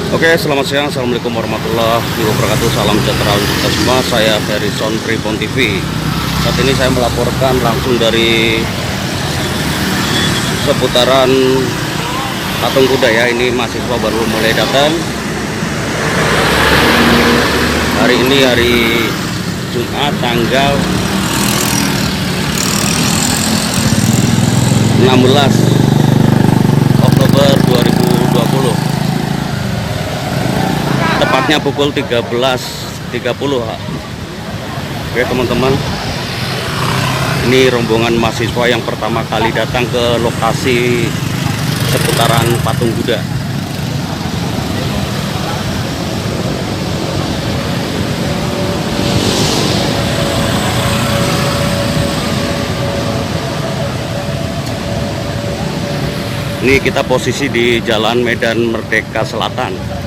Oke, selamat siang. Assalamualaikum warahmatullahi wabarakatuh. Salam sejahtera untuk kita semua. Saya Harrison Tribun TV. Saat ini saya melaporkan langsung dari seputaran Patung Kuda ya. Ini mahasiswa baru mulai datang. Hari ini hari Jumat tanggal 16 Oktober 2020. Tepatnya pukul 13.30. Oke teman-teman, ini rombongan mahasiswa yang pertama kali datang ke lokasi seputaran Patung Kuda. Ini kita posisi di Jalan Medan Merdeka Selatan.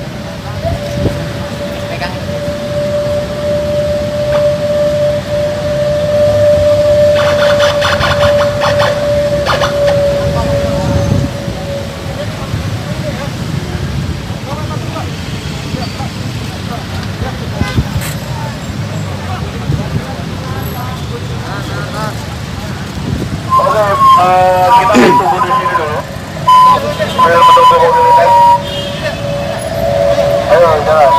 Kita tunggu di sini dulu. Biar menunggu mobilitas. Ayo jalan.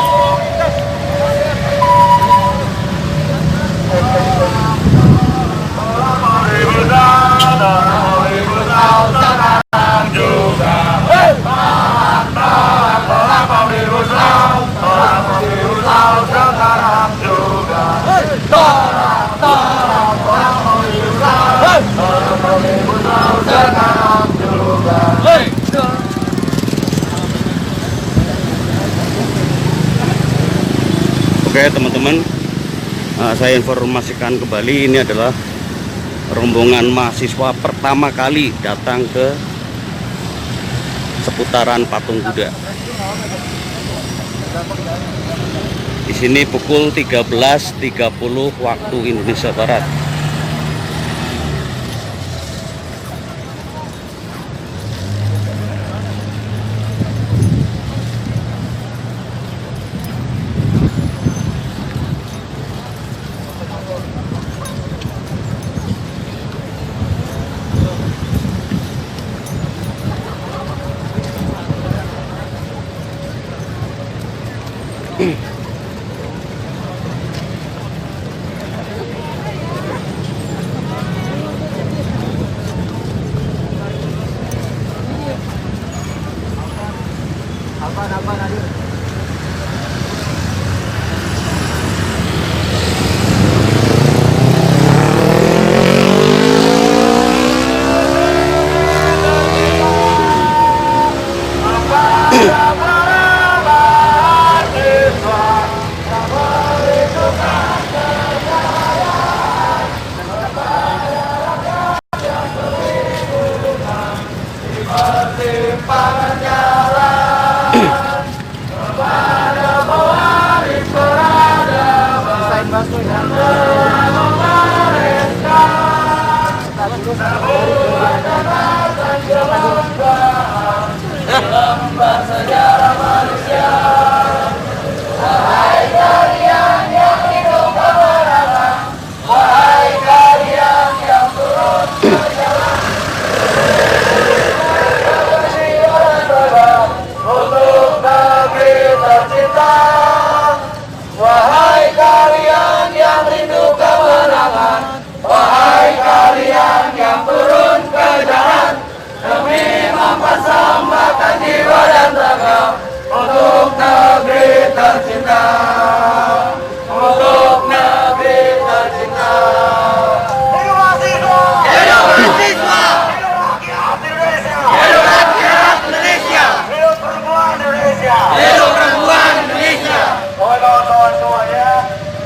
Oke teman-teman, saya informasikan kembali, ini adalah rombongan mahasiswa pertama kali datang ke seputaran Patung Kuda. Di sini pukul 13.30 waktu Indonesia Barat.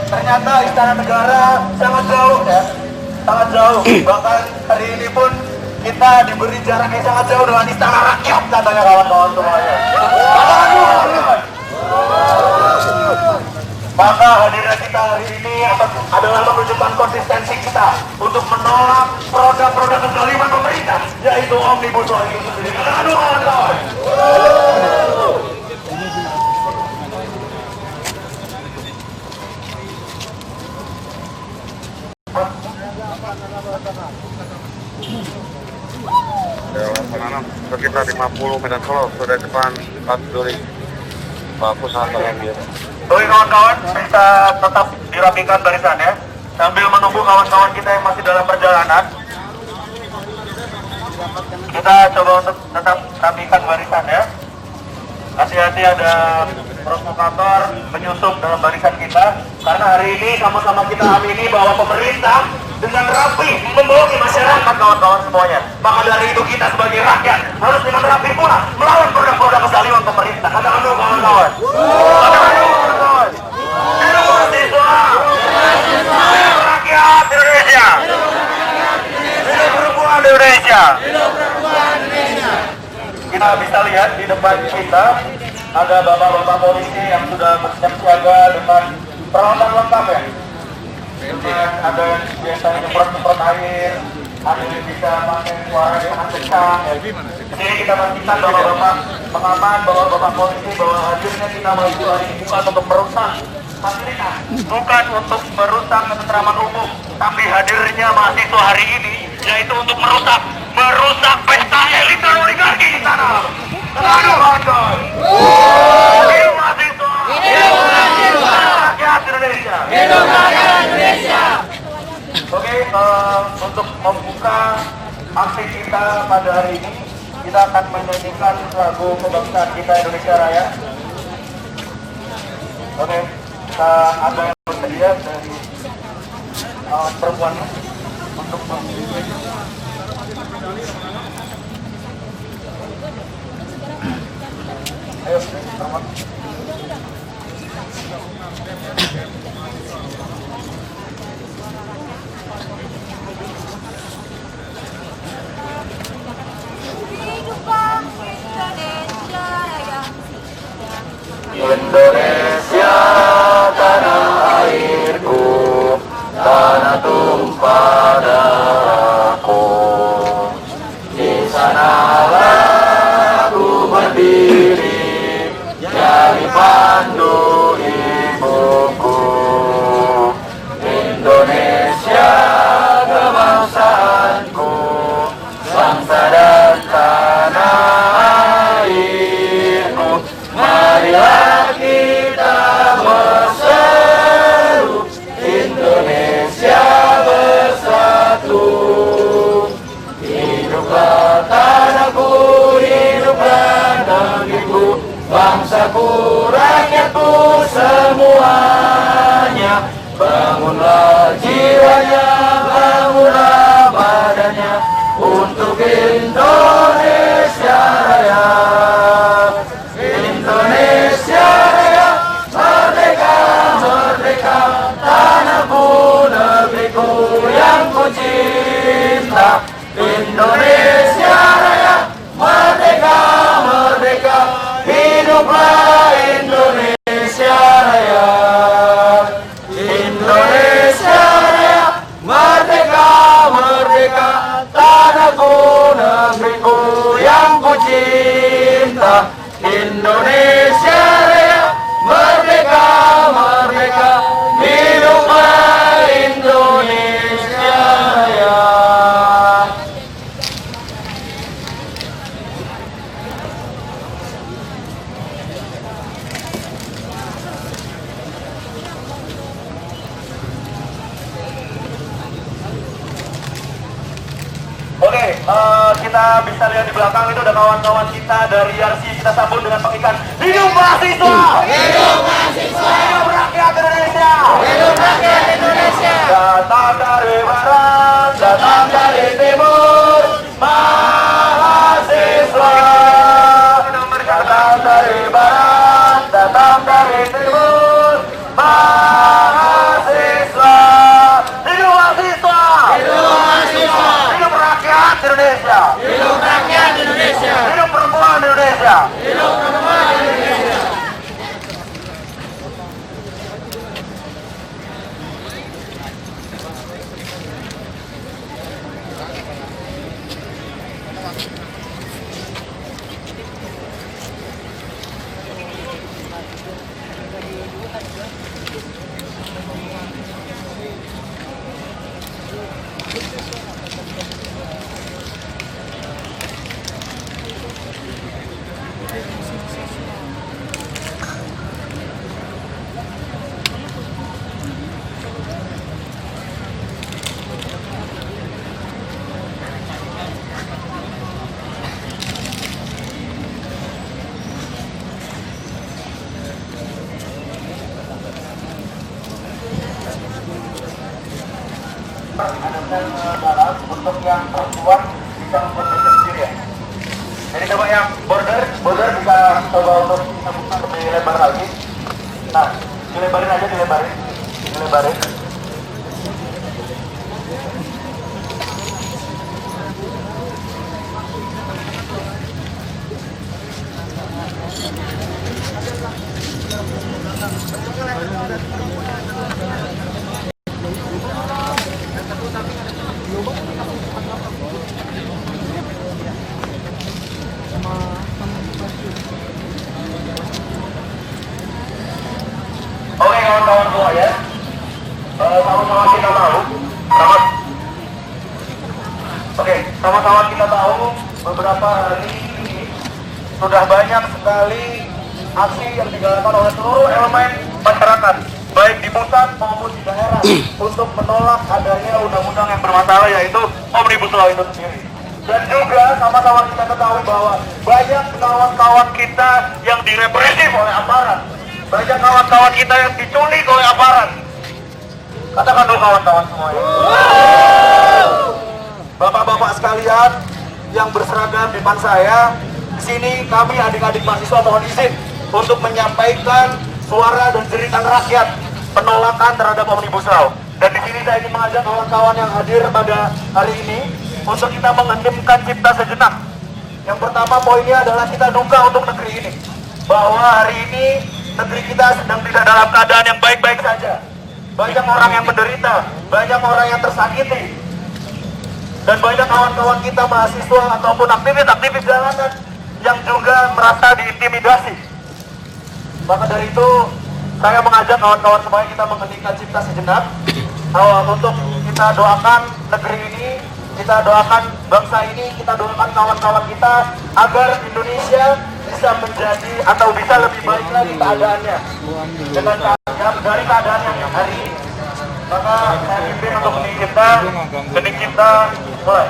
Ternyata Istana Negara sangat jauh ya, sangat jauh. Bahkan hari ini pun kita diberi jarak yang sangat jauh dengan Istana Rakyat, katanya kawan-kawan semuanya. Maka hadirnya kita hari ini adalah menunjukkan konsistensi kita untuk menolak produk-produk kezaliman pemerintah, yaitu Omnibus Law itu sendiri. Aduh kawan-kawan. 10 Medan Solo, sudah depan Pak Duri. Bagus sangat dia. Oke kawan-kawan, bisa tetap dirapikan barisannya sambil menunggu kawan-kawan kita yang masih dalam perjalanan. Kita coba untuk tetap rapikan barisannya. Hati-hati ada provokator menyusup dalam barisan kita, karena hari ini sama-sama kita amini bahwa pemerintah dengan rapi membohongi masyarakat kawan-kawan semuanya. Maka dari itu kita sebagai rakyat harus dengan rapi pula melawan produk-produk kezaliman pemerintah. Katakan dulu kawan-kawan. Katakan dulu kawan-kawan. Hidup mahasiswa. Hidup rakyat Indonesia. Hidup perempuan Indonesia. Kita bisa lihat di depan kita ada bapak-bapak polisi yang sudah bersiap siaga dengan peralatan lengkap ya. Ada yang biasanya nyemprot air, ada yang bisa pakai suara yang sangat kencang. Di sini kita pastikan bapak-bapak pengaman, bapak-bapak polisi bahwa hadirnya kita maju hari ini bukan untuk merusak fasilitas, bukan untuk merusak ketentraman umum, tapi hadirnya mahasiswa hari ini yaitu untuk merusak pesta elit dan oligarki di sana. Aduh, kawan-kawan. Hidup mahasiswa. Hidup mahasiswa. Rakyat Indonesia. Hidup rakyat Indonesia. Oke, untuk membuka aksi kita pada hari ini, kita akan menyanyikan lagu kebangsaan kita Indonesia Raya. Oke, ada yang bersedia dari perempuannya untuk ayo, perempuan. Indonesia tanah airku, tanah tumpah darahku. Di sanalah aku berdiri, jadi pandu ibuku. Indonesia kebangsaanku, bangsa dan tanah airku. Marilah kita berseru, Indonesia bersatu. Hiduplah tanahku, hiduplah negeriku, bangsaku, rakyatku semuanya. Bangunlah jiwanya, bangunlah badannya untuk Indonesia Raya. Indonesia Raya, merdeka, merdeka, tanahku, negeriku yang ku cinta. Indonesia Raya, merdeka, merdeka, hiduplah Indonesia Raya. Indonesia Raya, merdeka, merdeka, tanahku, negeriku yang ku cinta. Indonesia Raya, merdeka, merdeka, hiduplah Indonesia Raya. Oke, kita bisa lihat di belakang itu ada kawan-kawan kita dari YRC. Kita sambut dengan pengikat hidup mahasiswa, hidup mahasiswa, hidup rakyat Indonesia, hidup rakyat Indonesia. Datang dari barat, datang dari timur, mahasiswa. Datang dari barat, datang dari timur, mahasiswa. Hidup mahasiswa, hidup mahasiswa. Hidup rakyat Indonesia, hidup rakyat Indonesia. Hidup perempuan Indonesia, hidup perempuan Indonesia. yang dalam, untuk yang perempuan bisa membuat meja sendiri ya. Jadi coba yang border bisa coba untuk kita buka lebih lebar lagi. Nah, dilebarin aja, dilebarin. Oke kawan-kawan semua ya, sama-sama kita tahu, sama-sama kita tahu beberapa hari ini sudah banyak sekali aksi yang digelarkan oleh seluruh elemen masyarakat, baik di pusat maupun di daerah, untuk menolak adanya undang-undang yang bermasalah, yaitu Omnibus Law itu sendiri. Dan juga sama-sama kita ketahui bahwa banyak kawan-kawan kita yang direpresif oleh aparat, banyak kawan-kawan kita yang diculik oleh aparat. Katakan dulu kawan-kawan semuanya. Bapak-bapak sekalian yang berseragam di depan saya, di sini kami adik-adik mahasiswa mohon izin untuk menyampaikan suara dan jeritan rakyat penolakan terhadap Omnibus Law. Dan di sini saya ingin mengajak kawan-kawan yang hadir pada hari ini untuk kita menghendimkan cipta sejenak. Yang pertama poinnya adalah kita duka untuk negeri ini, bahwa hari ini negeri kita sedang tidak dalam keadaan yang baik-baik saja. Banyak orang yang menderita, banyak orang yang tersakiti, dan banyak kawan-kawan kita mahasiswa ataupun aktivis-aktivis jalanan yang juga merasa diintimidasi. Maka dari itu, saya mengajak kawan-kawan semuanya kita menghentikan cipta sejenak untuk kita doakan negeri ini, kita doakan bangsa ini, kita doakan kawan-kawan kita agar Indonesia bisa menjadi atau bisa lebih baik lagi keadaannya dengan dari keadaan yang hari ini. Maka saya pimpin untuk hening kita mulai.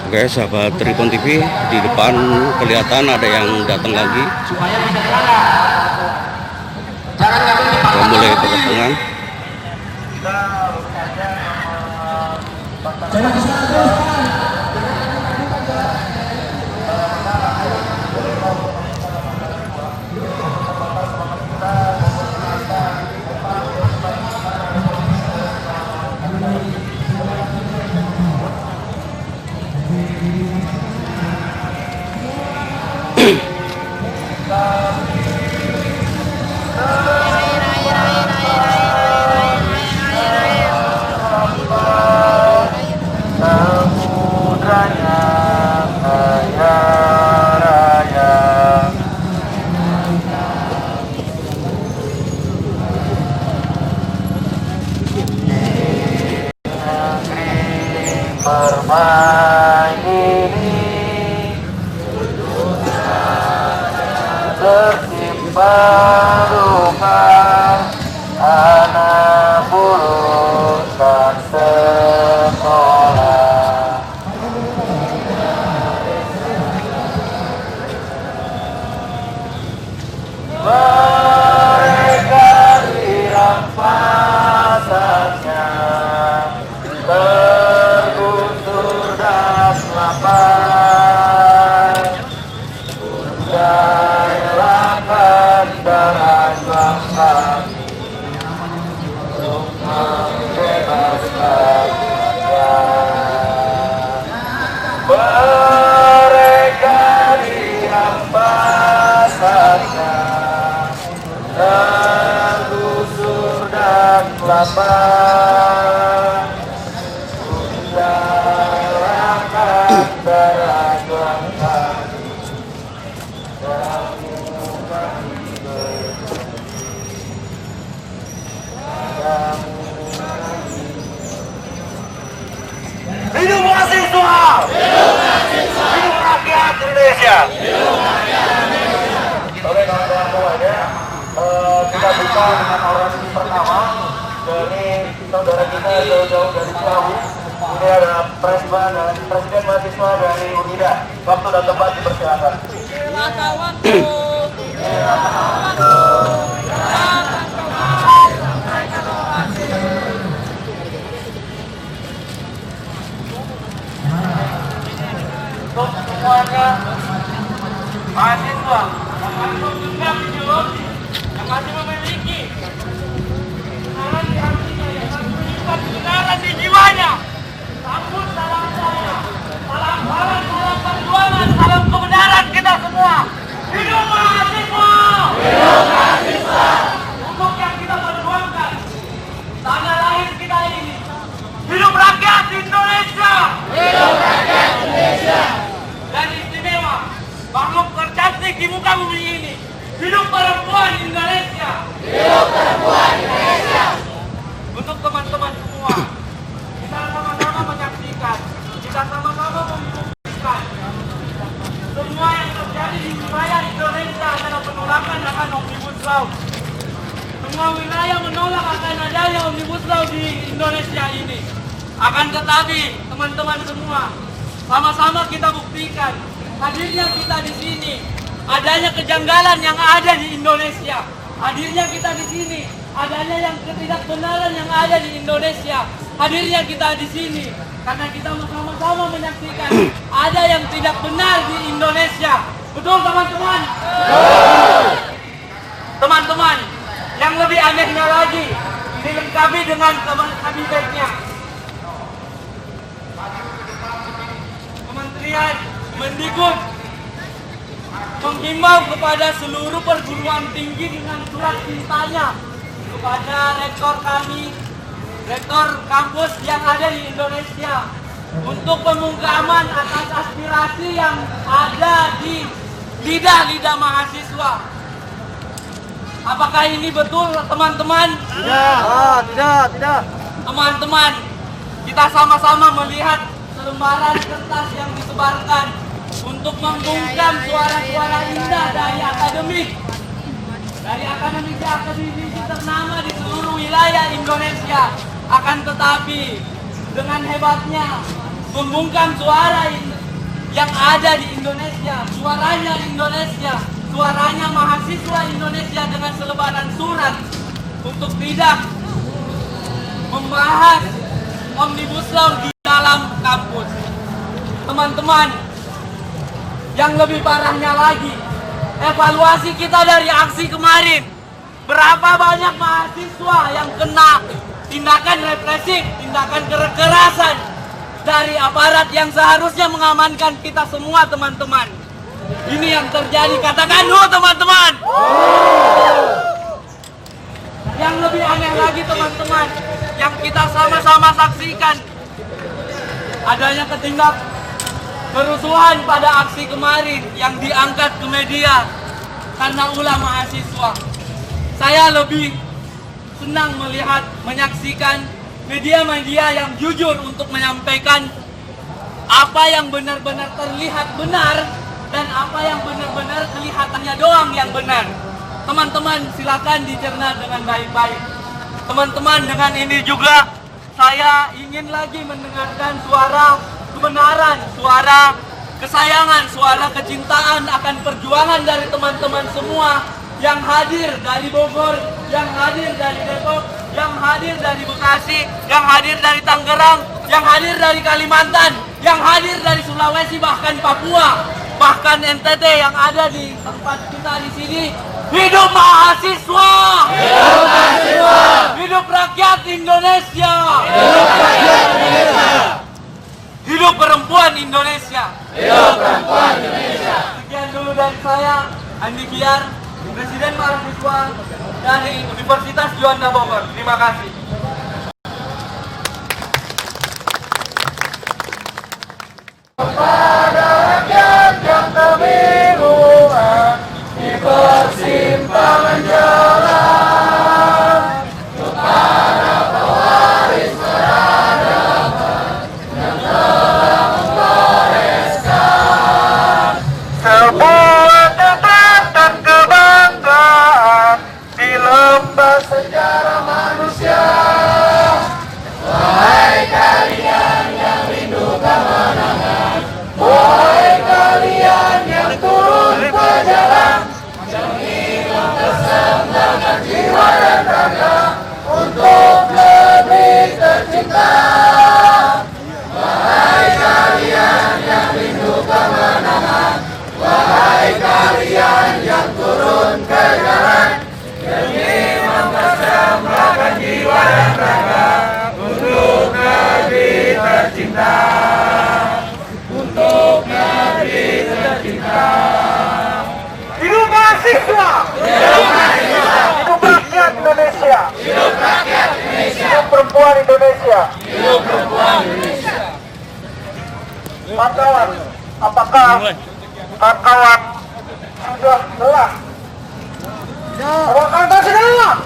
Oke, sahabat Tribun TV, di depan kelihatan ada yang datang lagi. Kita mulai pertengahan. Bermain ini tertimpa luka, anak bulu tak sekolah. Mereka dirampasnya, tergusur dan lapar, dan relakan darah kami untuk membebaskan. mahasiswa! Hidup rakyat Indonesia! Oke kawan-kawan semuanya, kita buka dengan orasi pertama dari saudara kita jauh-jauh dari Ciawi. Ini ada Presiden Mahasiswa dari UNIDA. Waktu dan tempat dipersilakan. Untuk semuanya mahasiswa yang masih memegang ideologi, yang masih memiliki kebenaran di hatinya, yang masih menyimpan kebenaran di jiwanya, sambut salam saya, salam perjuangan, salam kebenaran kita semua. Hidup mahasiswa! Hidup mahasiswa! Untuk yang kita perjuangkan, tanah lahir kita ini. Hidup rakyat Indonesia! Hidup rakyat Indonesia! Dan istimewa, makhluk tercantik di muka bumi ini. Hidup perempuan Indonesia! Hidup perempuan Indonesia! Untuk teman-teman semua, kita sama-sama menyaksikan, kita sama-sama membuktikan semua yang terjadi di wilayah Indonesia adalah penolakan akan Omnibus Law. Semua wilayah menolak akan adanya Omnibus Law di Indonesia ini. Akan tetapi, teman-teman semua, sama-sama kita buktikan hadirnya kita di sini, adanya kejanggalan yang ada di Indonesia, hadirnya kita di sini, adanya yang ketidakbenaran yang ada di Indonesia, hadirnya kita di sini karena kita sama-sama menyaksikan ada yang tidak benar di Indonesia. Betul teman-teman? Teman-teman, yang lebih anehnya lagi, dilengkapi dengan kabinetnya. Kementerian Mendikbud menghimbau kepada seluruh perguruan tinggi dengan surat cintanya kepada rektor kami, rektor kampus yang ada di Indonesia untuk pemungkaman atas aspirasi yang ada di lidah-lidah mahasiswa. Apakah ini betul, teman-teman? Tidak. Teman-teman, kita sama-sama melihat lembaran kertas yang disebarkan untuk membungkam suara-suara indah dari akademisi ternama di seluruh wilayah Indonesia. Akan tetapi dengan hebatnya membungkam suara yang ada di Indonesia, suaranya Indonesia, suaranya mahasiswa Indonesia dengan selebaran surat untuk tidak membahas Omnibus Law di dalam kampus. Teman-teman, yang lebih parahnya lagi, evaluasi kita dari aksi kemarin. Berapa banyak mahasiswa yang kena tindakan represif, tindakan kekerasan dari aparat yang seharusnya mengamankan kita semua, teman-teman. Ini yang terjadi, katakan teman-teman. Yang lebih aneh lagi, teman-teman, yang kita sama-sama saksikan, adanya kerusuhan pada aksi kemarin yang diangkat ke media karena ulah mahasiswa. Saya lebih senang menyaksikan media-media yang jujur untuk menyampaikan apa yang benar-benar terlihat benar dan apa yang benar-benar kelihatannya doang yang benar. Teman-teman, silakan dicerna dengan baik-baik. Teman-teman, dengan ini juga saya ingin lagi mendengarkan suara kebenaran, suara kesayangan, suara kecintaan akan perjuangan dari teman-teman semua yang hadir dari Bogor, yang hadir dari Depok, yang hadir dari Bekasi, yang hadir dari Tangerang, yang hadir dari Kalimantan, yang hadir dari Sulawesi, bahkan Papua, bahkan NTT yang ada di tempat kita di sini. Hidup mahasiswa! Hidup mahasiswa! Hidup rakyat Indonesia! Hidup rakyat Indonesia! Hidup perempuan Indonesia! Hidup perempuan Indonesia! Sekian dulu dari saya, Andi Giar, Presiden Mahasiswa dari Universitas Juanda Bogor. Terima kasih. Kepada rakyat yang kebingungan di persimpangan jalan, kepada pewaris peradaban yang telah perempuan Indonesia. Kawan, apakah kawan sudah lelah? Apakah Anda sudah lelah?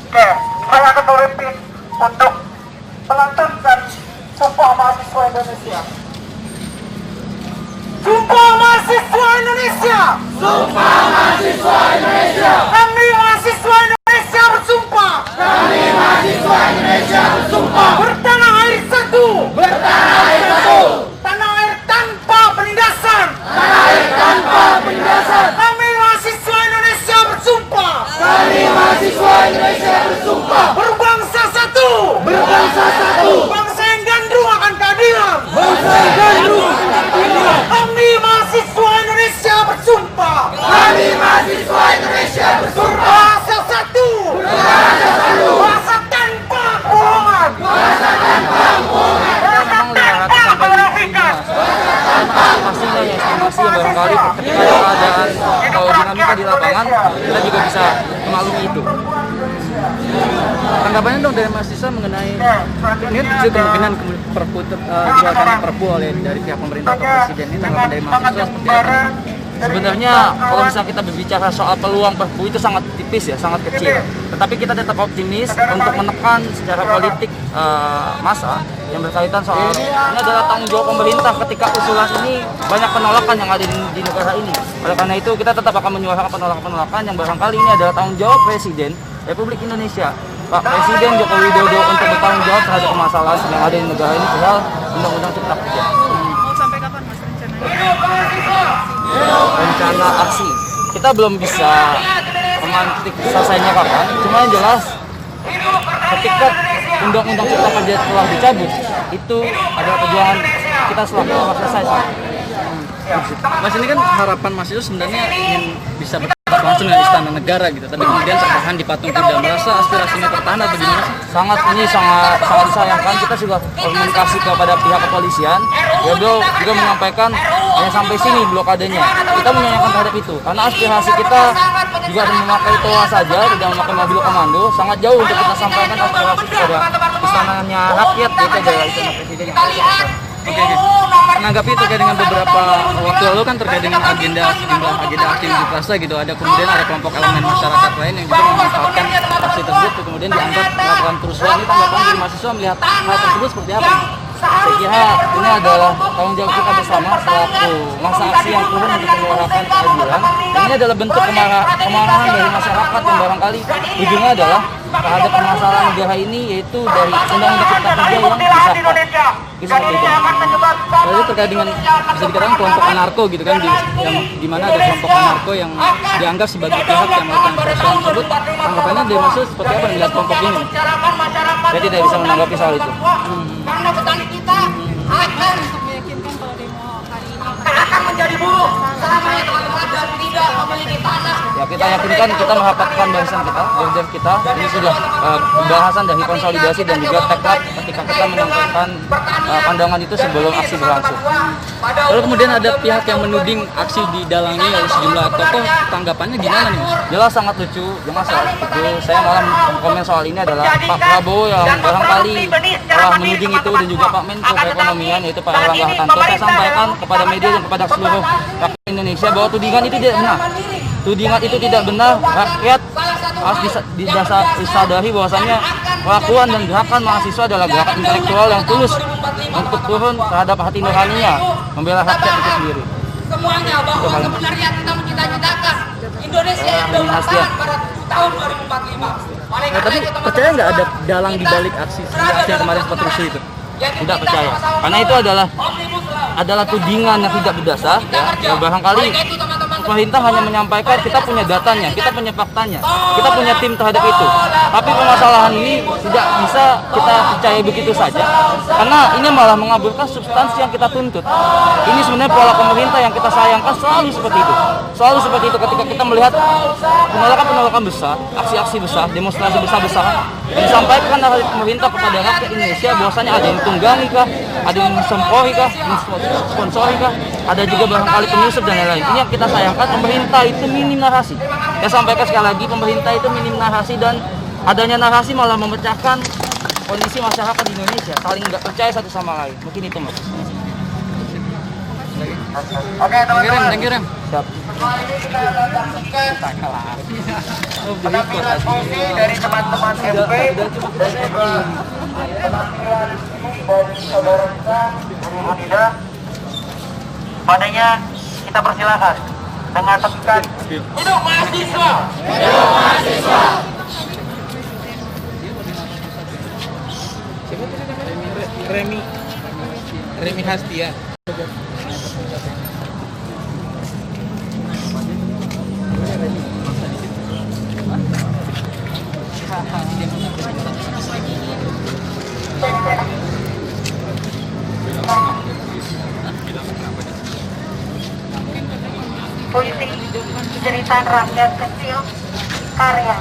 Oke, saya akan memimpin untuk melantunkan Sumpah Mahasiswa Indonesia. Sumpah Mahasiswa Indonesia! Sumpah Mahasiswa Indonesia! Kami mahasiswa Indonesia bersumpah! Kami mahasiswa Indonesia bersumpah! Bertanah air satu! Bertanah air satu! Tanah air tanpa penindasan! Tanah air tanpa penindasan! Kami mahasiswa Indonesia bersumpah! Kami mahasiswa Indonesia bersumpah! Berbangsa satu! Berbangsa satu! Bangsa yang gandrung akan keadilan! Bangsa yang gandrung akan keadilan! Kami mahasiswa Indonesia bersumpah! Kami mahasiswa Indonesia bersumpah! Bahasa satu! Bahasa satu! Bahasa tanpa bohongan! Bahasa tanpa bohongan! Bahasa tanpa menafikan! Pastinya ya estimasi yang barangkali ketika ada keadaan atau dinamika di lapangan kita juga bisa memaklumi itu. Tanggapannya dong dari mahasiswa mengenai ini kecil kemungkinan perpu dikeluarkan perpu oleh dari pihak pemerintah atau presiden, ini tanggapan dari mahasiswa seperti apa? Sebenarnya kalau misalnya kita berbicara soal peluang perpu itu sangat tipis ya, sangat kecil. Tetapi kita tetap optimis untuk menekan secara politik massa yang berkaitan soal ini adalah tanggung jawab pemerintah ketika usulan ini banyak penolakan yang ada di negara ini. Oleh karena itu kita tetap akan menyuarakan penolakan-penolakan yang barangkali ini adalah tanggung jawab Presiden Republik Indonesia, Pak Presiden Joko Widodo untuk bertanggung jawab terhadap permasalahan yang ada di negara ini soal Undang-Undang Cipta Kerja. Mau sampai kapan Mas rencananya? Rencana aksi kita belum bisa memantik selesainya kapan, cuma yang jelas ketika Undang-Undang Cipta Kerja telah dicabut itu adalah perjuangan kita selama selesai. Mas, ini kan harapan mahasiswa sebenarnya ingin bisa bertatap langsung dengan istana negara gitu, tapi kemudian tertahan di patung kuda. Merasa aspirasinya tertahan atau gimana sih? Sangat disayangkan. Kita juga komunikasi kepada pihak kepolisian, ya beliau juga menyampaikan hanya sampai sini blokadenya. Kita menyayangkan terhadap itu karena aspirasi kita juga memakai toa saja, tidak memakai mobil komando. Sangat jauh untuk kita sampaikan aspirasi kepada istananya rakyat, yaitu adalah istana presiden yang ada di Jakarta. Oke. Menanggapi terkait dengan beberapa waktu lalu kan terkait dengan sejumlah agenda aksi unjuk rasa gitu, kemudian ada kelompok elemen masyarakat lain yang juga memanfaatkan aksi tersebut kemudian dianggap melakukan kerusuhan. Ini tanggapan dari mahasiswa melihat hal tersebut seperti apa? Saya kira ini adalah tanggung jawab kita bersama selaku masa aksi yang turun untuk menyuarakan keadilan. Dan ini adalah bentuk kemarahan dari masyarakat yang barangkali ujungnya adalah terhadap permasalahan negara ini, yaitu dari Undang-Undang Cipta Kerja yang disahkan. Itu seperti itu. Lalu terkait dengan bisa dikatakan kelompok anarko gitu kan, yang dimana ada kelompok anarko yang dianggap sebagai pihak yang melakukan kerusuhan tersebut, tanggapannya dari mahasiswa seperti apa melihat kelompok ini? Saya tidak bisa menanggapi soal itu. Karena petani kita akan Meyakinkan kalau demo hari ini akan menjadi buruh selama teman-teman tidak memiliki tanah. Ya, kita yakinkan kita merapatkan barisan kita, order kita. Ini sudah pembahasan dari konsolidasi dan juga tekad ketika kita menyampaikan pandangan itu sebelum aksi berlangsung. Lalu kemudian ada pihak yang menuding aksi didalangi oleh sejumlah tokoh, tanggapannya gimana nih Mas? Jelas sangat lucu, jelas soal itu. Saya malah komen soal ini adalah Pak Prabowo yang barangkali telah menuding itu, dan juga Pak Menko Perekonomian yaitu Pak Erlangga Hartarto. Saya sampaikan kepada media dan kepada seluruh rakyat Indonesia bahwa tudingan itu tidak benar. Tudingan itu tidak benar. Rakyat harus disadari bahwasannya kelakuan dan gerakan mahasiswa adalah gerakan intelektual yang tulus untuk turun terhadap hati nuraninya, membela rakyat itu sendiri. Semuanya bahwa sebenarnya kita mencita-citakan Indonesia yang berdaulat pada tahun 2045. Nah, tapi percaya nggak ada dalang di balik aksi yang kemarin sempat rusuh itu? Tidak percaya, karena itu adalah tudingan yang tidak berdasar. Ya, barangkali pemerintah hanya menyampaikan kita punya datanya, kita punya faktanya, kita punya tim terhadap itu. Tapi permasalahan ini tidak bisa kita percaya begitu saja, karena ini malah mengaburkan substansi yang kita tuntut. Ini sebenarnya pola pemerintah yang kita sayangkan selalu seperti itu. Selalu seperti itu ketika kita melihat penolakan besar, aksi-aksi besar, demonstrasi besar-besaran yang disampaikan oleh pemerintah kepada rakyat Indonesia, bahwasanya ada yang tunggangi kah, ada yang mensempori kah, mensponsori kah, ada juga barangkali penyusup dan lain-lain. Ini yang kita sayangkan, pemerintah itu minim narasi. Saya sampaikan sekali lagi, pemerintah itu minim narasi dan adanya narasi malah memecahkan kondisi masyarakat di Indonesia, saling nggak percaya satu sama lain. Mungkin itu mas. Oke teman-teman. Thank you, Rem. Siap. Kali ini kita akan saksikan penampilan musik dari teman-teman MP dan juga penampilan musik dari saudara kita dari Unida. Padanya kita persilakan dengan tekan hidup mahasiswa. Hidup mahasiswa. Remi Hastia. Puisi cerita rakyat kecil karya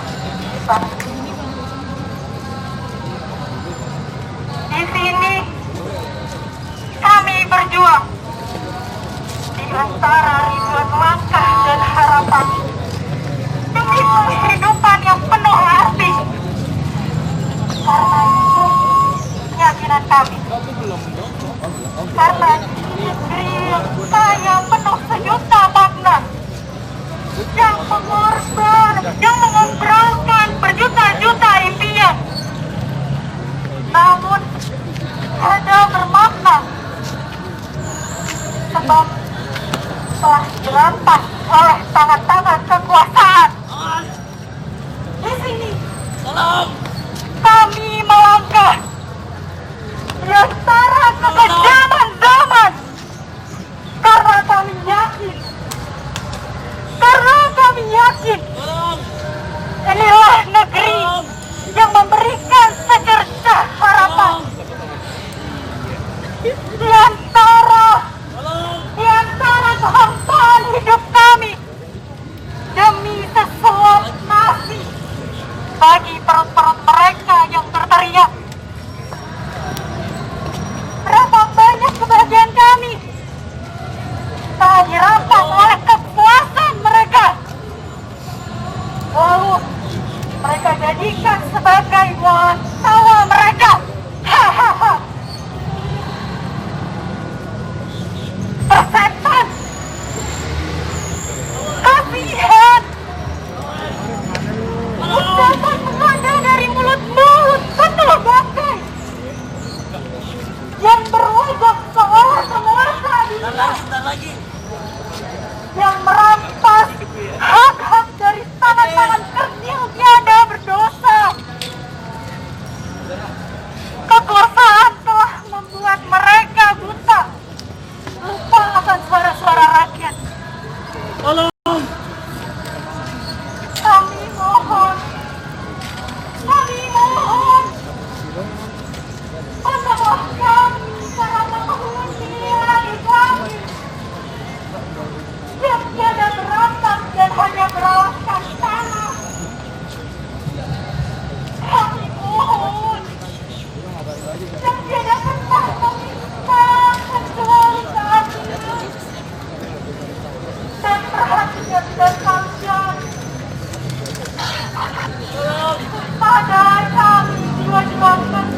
Pak. Di sini kami berjuang di antara ribuan langkah dan harapan demi kehidupan yang penuh arti. Karena itu keyakinan kami. Karena negeri yang kaya penuh sejuta makna yang mengorbankan berjuta-juta impian, namun ada bermakna sebab telah dirampas oleh tangan-tangan kekuasaan. Di sini kami melangkah di antara kekejaman zaman karena kami yakin inilah negeri yang memberikan secercah harapan di antara kehampaan hidup kami demi sesuap nasi bagi perut-perut mereka yang terteriak. Berapa banyak kebahagiaan kami telah dirampas oleh kekuasaan mereka, lalu mereka jadikan sebagai wahan tawa mereka. Hahaha. Persetan, kasihan, ucapan mengada dari mulut-mulut penuh bangkai yang berwajah seolah penguasa dunia yang merampas hak-hak dari tangan-tangan kerdil tiada berdosa. Kekuasaan telah membuat mereka buta, lupa akan suara-suara rakyat. Kami mohon, pandanglah kami karena kemuliaan kami yang tiada beratap dan hanya beralaskan tanah. Kami mohon yang tiada pernah meminta kecuali keadilan dan perhatian dan kasihan pada kami jiwa-jiwa kami.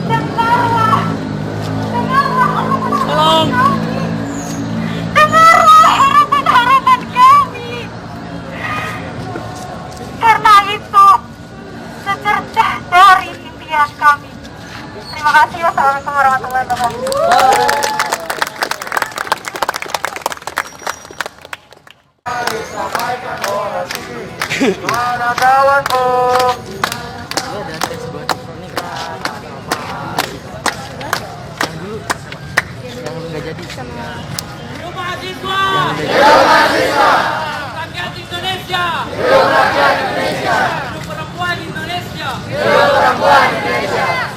Dengarlah harapan kami. Karena itu secercah dari impian kami. Terima kasih. Wassalamualaikum warahmatullahi wabarakatuh. Mana kawanku? Hidup mahasiswa! Hidup mahasiswa! Rakyat Indonesia! Hidup rakyat Indonesia! Hidup perempuan Indonesia! Hidup perempuan Indonesia!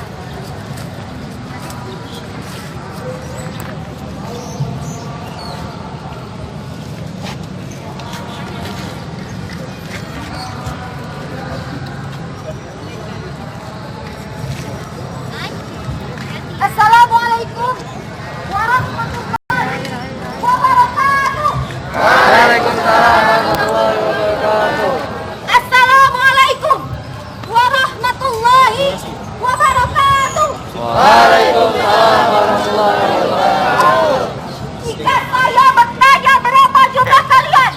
Assalamualaikum warahmatullahi wabarakatuh. Waalaikumsalam warahmatullahi wabarakatuh. Assalamualaikum Jika saya bertanya berapa jumlah kalian,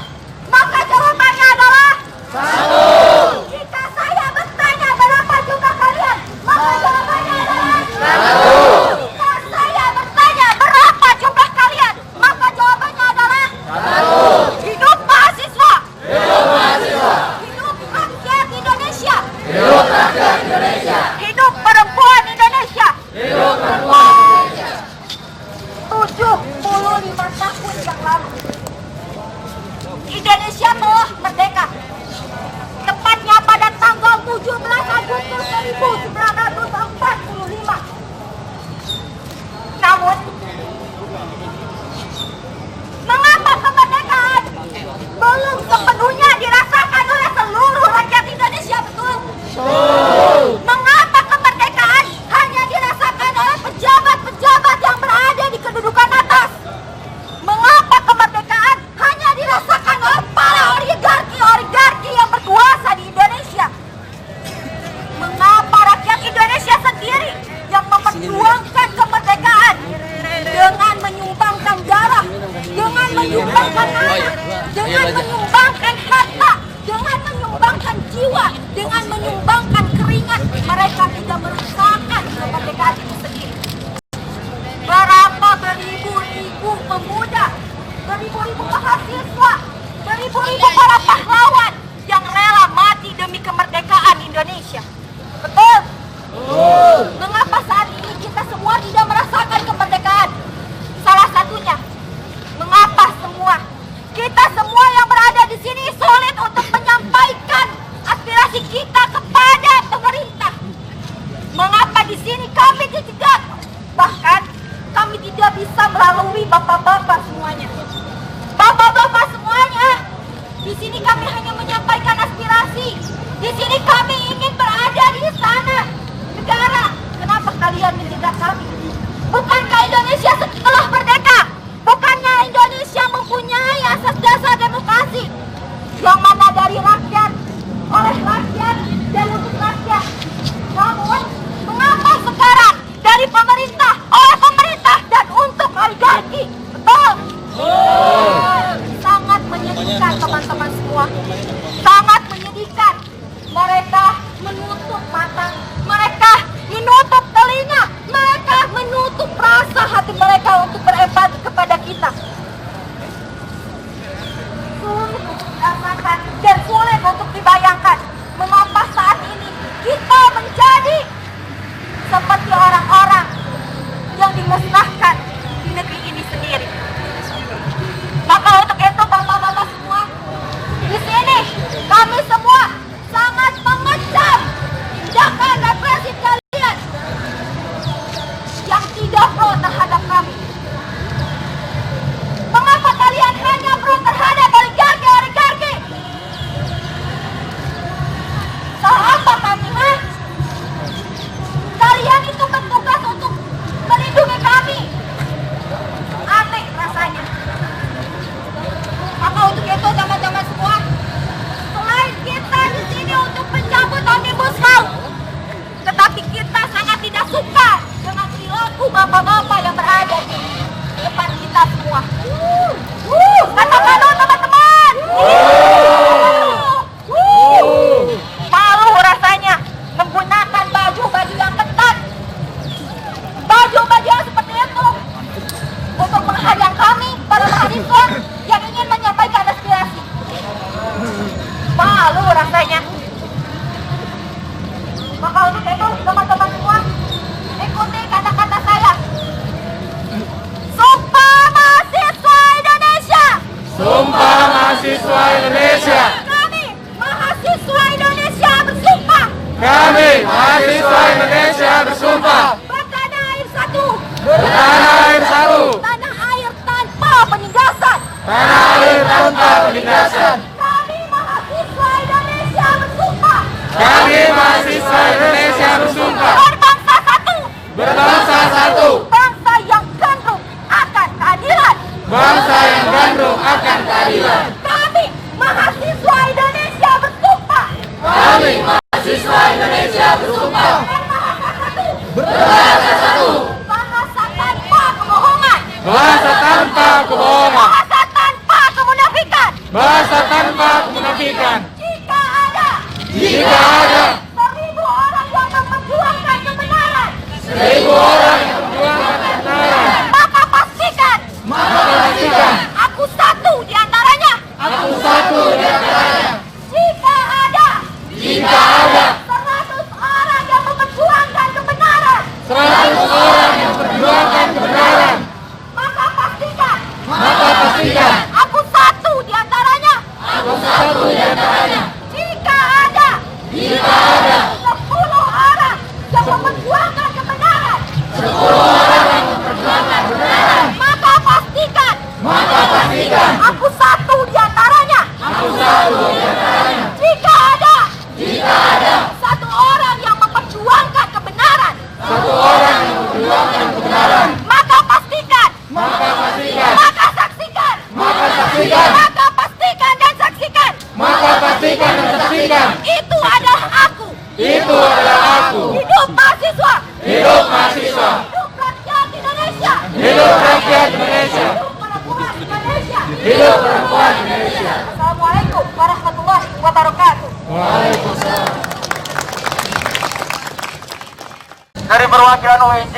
maka jawabannya adalah 1. Jika saya bertanya berapa jumlah kalian, maka jawabannya adalah 1. Jika saya bertanya berapa jumlah kalian, maka jawabannya adalah 1. Hidup mahasiswa. Hidup mahasiswa. Hidup rakyat Indonesia. Hidup rakyat Indonesia. Hidup perempuan Indonesia. Hidup perempuan Indonesia. 75 tahun yang lalu Indonesia telah merdeka, tepatnya pada tanggal 17 Agustus 1945. Namun, mengapa kemerdekaan belum sepenuhnya dirasakan oleh seluruh rakyat Indonesia, betul? Mengapa kemerdekaan hanya dirasakan oleh pejabat-pejabat yang berada di kedudukan atas? Mengapa kemerdekaan hanya dirasakan oleh para oligarki yang berkuasa di Indonesia? Mengapa rakyat Indonesia sendiri yang memperjuangkan kemerdekaan dengan menyumbangkan darah, dengan menyumbangkan anak, dengan menyumbangkan harta, dengan menyumbangkan jiwa, dengan menyumbangkan keringat, mereka tidak merasakan kemerdekaan itu sendiri? Berapa beribu-ribu pemuda, beribu-ribu mahasiswa, beribu-ribu para pahlawan yang rela mati demi kemerdekaan Indonesia? Betul? Mengapa saat ini kita semua tidak merasakan kemerdekaan? Salah satunya, mengapa kita semua yang berada di sini sulit untuk menyampaikan aspirasi kita kepada pemerintah? Mengapa di sini kami dicegat? Bahkan kami tidak bisa melalui bapak-bapak semuanya. Bapak-bapak semuanya, di sini kami hanya menyampaikan aspirasi. Di sini kami ingin berada di sana negara. Kenapa kalian menjegat kami? Bukankah Indonesia setelah merdeka? Bukannya Indonesia mempunyai asas dasar demokrasi yang mana dari rakyat, oleh rakyat, dan untuk rakyat? Namun, mengapa sekarang dari pemerintah, oleh pemerintah, dan untuk oligarki? Betul? Sangat menyedihkan teman-teman semua. Sangat menyedihkan. Mereka menutup mata, mereka menutup telinga, mereka menutup rasa hati mereka untuk berempati kepada kita. Sulit untuk dirasakan dan sulit untuk dibayangkan mengapa saat ini kita menjadi seperti orang-orang yang dimusnahkan di negeri ini sendiri. Maka untuk itu bapak-bapak semua, di sini kami semua sangat mengecam tindakan represif kalian yang tidak pro terhadap kami. Mengapa kalian hanya pro terhadap oligarki? Sahabat kami, kalian itu bertugas untuk melindungi kami. Aneh rasanya. Maka untuk itu teman-teman semua, selain kita di sini untuk mencabut Omnibus Law, tetapi kita sangat tidak suka dengan perilaku bapak-bapak yang berada di depan kita semua. Katakan dong teman-teman. Malu rasanya menggunakan baju-baju yang ketat, baju-baju yang seperti itu untuk menghadang kami para mahasiswa yang ingin menyampaikan aspirasi. Malu rasanya. Maka untuk itu teman-teman semua, ikuti kata-kata saya. Sumpah Mahasiswa Indonesia. Sumpah mahasiswa Indonesia. Kami mahasiswa Indonesia bersumpah. Kami mahasiswa Indonesia bersumpah. Bertanah air satu. Bertanah air satu. Tanah air tanpa penindasan. Tanah air tanpa penindasan. Kami mahasiswa Indonesia bersumpah. Kami mahasiswa Indonesia bersumpah. Berbangsa satu. Berbangsa satu. Bangsa yang gandrung akan keadilan. Bangsa yang gandrung akan keadilan. Kami mahasiswa Indonesia bersumpah. Kami mahasiswa Indonesia bersumpah. Berbangsa satu. Berbangsa tanpa kebohongan. Bahasa tanpa kemunafikan. Bahasa tanpa kemunafikan. Jika ada Jika ada 1000 orang yang memperjuangkan kebenaran, 1000 orang yang memperjuangkan kebenaran, maka pastikan aku satu di antaranya. aku satu di antaranya. Jika ada Jika ada 100 orang yang memperjuangkan kebenaran, 100 orang yang memperjuangkan kebenaran, maka pastikan aku satu di antaranya. satu di antaranya. Jika ada 10 orang yang memperjuangkan kebenaran, maka pastikan aku satu di antaranya. Jika ada 1 orang yang memperjuangkan kebenaran, maka pastikan, maka saksikan, maka pastikan dan saksikan, itu adalah aku. Hidup mahasiswa. Hidup mahasiswa. Hidup rakyat Indonesia. Hidup rakyat Indonesia. Hidup perempuan Indonesia. Hidup perempuan Indonesia. Assalamualaikum warahmatullahi wabarakatuh. Dari perwakilan ONJ,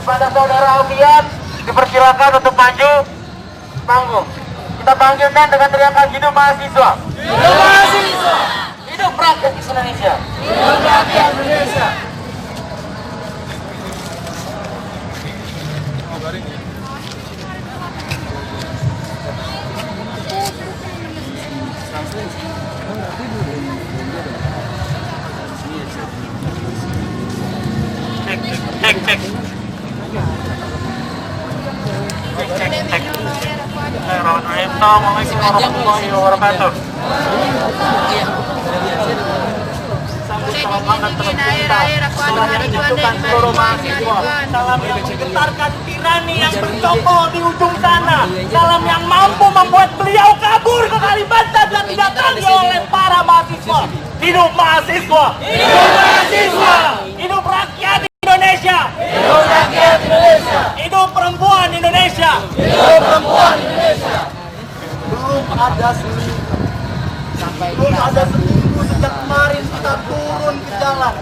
pada saudara Alfian dipersilakan untuk maju panggung. Kita panggilkan dengan teriakan hidup mahasiswa. Hidup mahasiswa. Hidup rakyat Indonesia. Hidup rakyat Indonesia. Cek. Assalamualaikum warahmatullahi wabarakatuh. Telah ditunjukkan seluruh mahasiswa. Salam yang menggetarkan tirani yang bertokol di ujung sana. Salam yang mampu membuat beliau kabur ke Kalimantan dan tidak tanggung oleh para mahasiswa. Hidup mahasiswa. Hidup mahasiswa. Hidup rakyat Indonesia. Hidup rakyat Indonesia. Hidup perempuan Indonesia. Hidup perempuan Indonesia. Belum ada seminggu sejak kemarin kita turun ke jalan.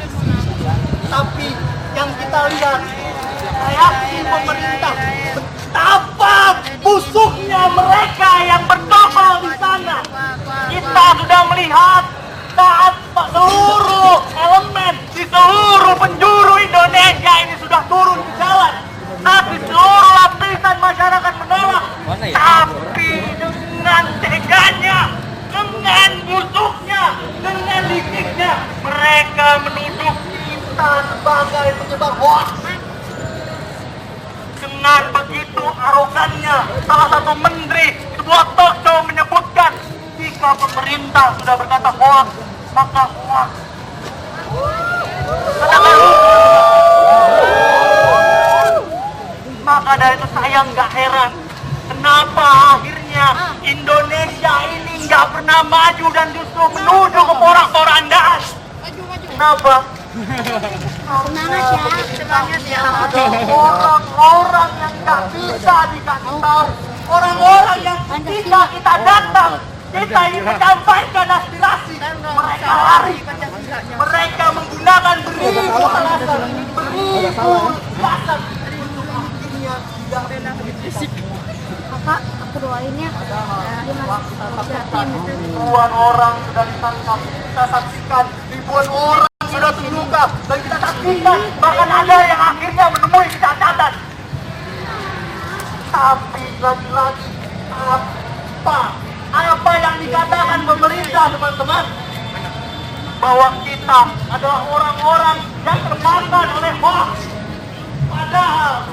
Tapi yang kita lihat reaksi pemerintah, betapa busuknya mereka yang bertokol di sana. Kita sudah melihat saat seluruh elemen di seluruh penjuru Indonesia ini sudah turun ke jalan. Tapi seluruh lapisan masyarakat menolak. Tapi dengan teganya, dengan busuknya, dengan liciknya, mereka menuduh kita sebagai penyebar hoax. Dengan begitu arogannya, salah satu menteri sebuah talk show menyebutkan jika pemerintah sudah berkata hoax, maka hoax. Maka dari itu saya nggak heran kenapa akhirnya Indonesia ini nggak pernah maju dan justru menuju ke porak-porandaan. Kenapa? Semangat ya. Ada orang-orang yang nggak bisa dikasih tahu, orang-orang yang ketika kita datang, kita ingin menyampaikan aspirasi, mereka lari, mereka menggunakan beribu alasan, beribu alasan untuk akhirnya tidak berisik. Kakak, aku doainnya dia masuk yatim. Ribuan orang sudah ditangkap, kita saksikan ribuan orang sudah terluka, dan kita saksikan bahkan ada yang akhirnya menemui catatan. Tapi lagi-lagi apa yang dikatakan pemerintah, teman-teman, bahwa kita adalah orang-orang yang termakan oleh hoax. Padahal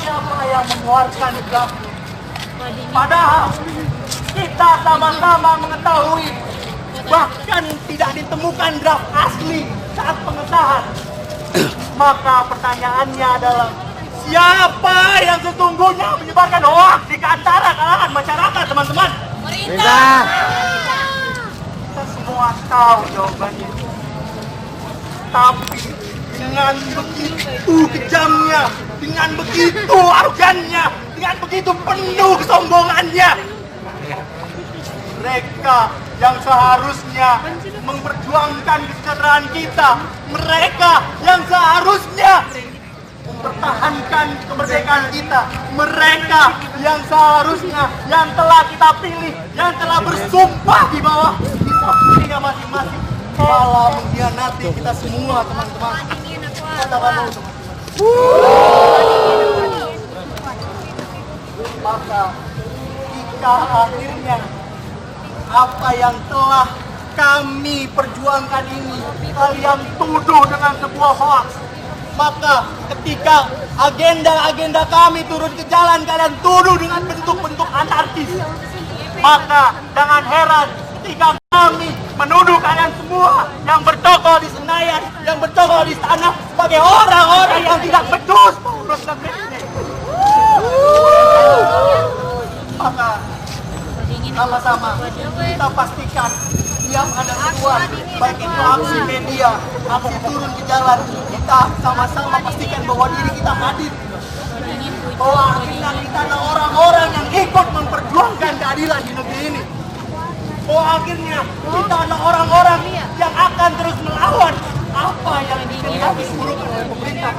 siapa yang mengeluarkan draft? Padahal kita sama-sama mengetahui bahkan tidak ditemukan draft asli saat pengesahan. Maka pertanyaannya adalah siapa yang sesungguhnya menyebarkan hoax di antara kalangan masyarakat, teman-teman? Pemerintah. Kita semua tahu jawabannya. Tapi dengan begitu kejamnya, dengan begitu arogannya, dengan begitu penuh kesombongannya. Mereka yang seharusnya memperjuangkan kesejahteraan kita, mereka yang seharusnya mempertahankan kemerdekaan kita, mereka yang seharusnya yang telah kita pilih, yang telah bersumpah di bawah kita masing-masing, malah mengkhianati kita semua, teman-teman. Katakan dulu, teman. Maka jika akhirnya apa yang telah kami perjuangkan ini kalian tuduh dengan sebuah hoax, maka ketika agenda-agenda kami turun ke jalan kalian tuduh dengan bentuk-bentuk anarkis, maka jangan heran ketika kami menuduh kalian semua yang bertokoh di Senayan, yang bertokoh di sana sebagai orang-orang yang tidak becus mengurus negeri ini. Maka sama-sama kita pastikan tiap ada keluar, baik itu aksi media, aksi turun ke jalan, kita sama-sama pastikan bahwa diri kita hadir, bahwa akhirnya kita adalah orang-orang yang ikut memperjuangkan keadilan di negeri ini, bahwa akhirnya kita adalah orang-orang yang akan terus melawan apa yang dikehendaki burukkan oleh pemerintah.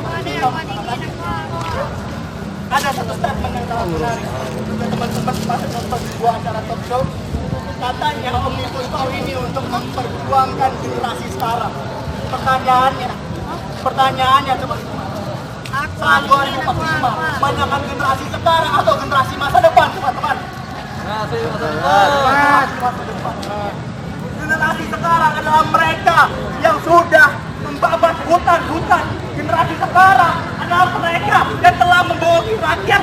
Ada satu statement yang sangat menarik. Teman-teman pada nonton sebuah acara talk show, katanya Omnibus Law ini untuk memperjuangkan generasi sekarang. Pertanyaannya teman-teman, saat 2045 banyakkan generasi sekarang atau generasi masa depan, teman-teman? Generasi sekarang adalah mereka yang sudah membabat hutan-hutan. Generasi sekarang adalah mereka yang telah membohongi rakyat.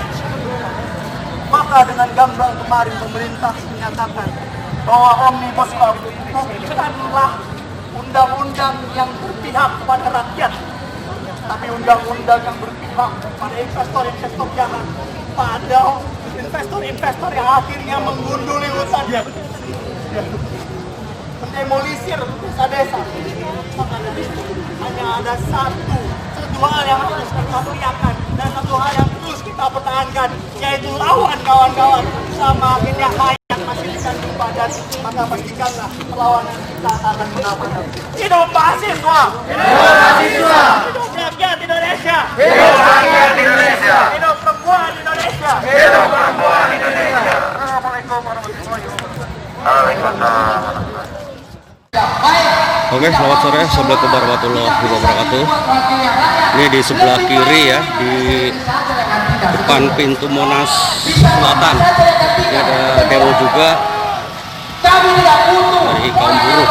Maka dengan gamblang kemarin pemerintah menyatakan bahwa Omnibus Law bukanlah undang-undang yang berpihak kepada rakyat, tapi undang-undang yang berpihak pada investor-investor jahat, pada investor-investor yang akhirnya menggunduli hutannya, mendemolisir desa-desa. Maka dari itu hanya ada satu hal yang harus kita teriakan dan satu hal yang terus kita pertahankan, yaitu lawan kawan-kawan sama akhirnya hayat masih dikandung badan. Maka pastikanlah perlawanan kita akan menang. Hidup mahasiswa! Hidup mahasiswa! Hidup rakyat Indonesia! Hidup rakyat Indonesia! Hidup perempuan Indonesia! Hidup perempuan Indonesia! Assalamualaikum warahmatullahi wabarakatuh. Oke, selamat sore. Assalamualaikum warahmatullahi wabarakatuh. Ini di sebelah kiri ya, di depan pintu Monas Selatan. Ini ada demo juga dari kaum buruh.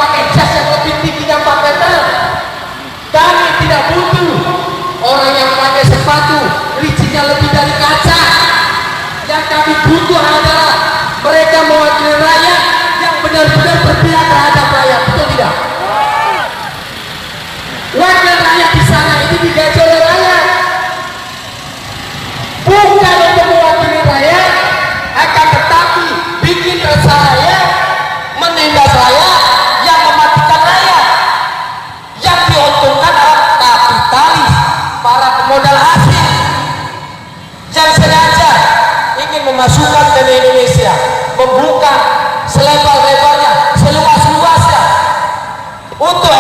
Kami tidak butuh orang yang pakai sepatu licinnya lebih dari kaca. Yang kami butuh adalah mereka mewakili rakyat yang benar-benar berpihak terhadap rakyat, betul tidak? Wakil rakyat di sana ini digaji oleh rakyat, bukan untuk mewakili rakyat, akan tetapi bikin resah rakyat, menindas rakyat, yang mematikan rakyat, yang diuntungkan adalah kapitalis, para pemodal asing yang sengaja ingin memasukkan ke Indonesia, membuka selebar-lebarnya, seluas-luasnya untuk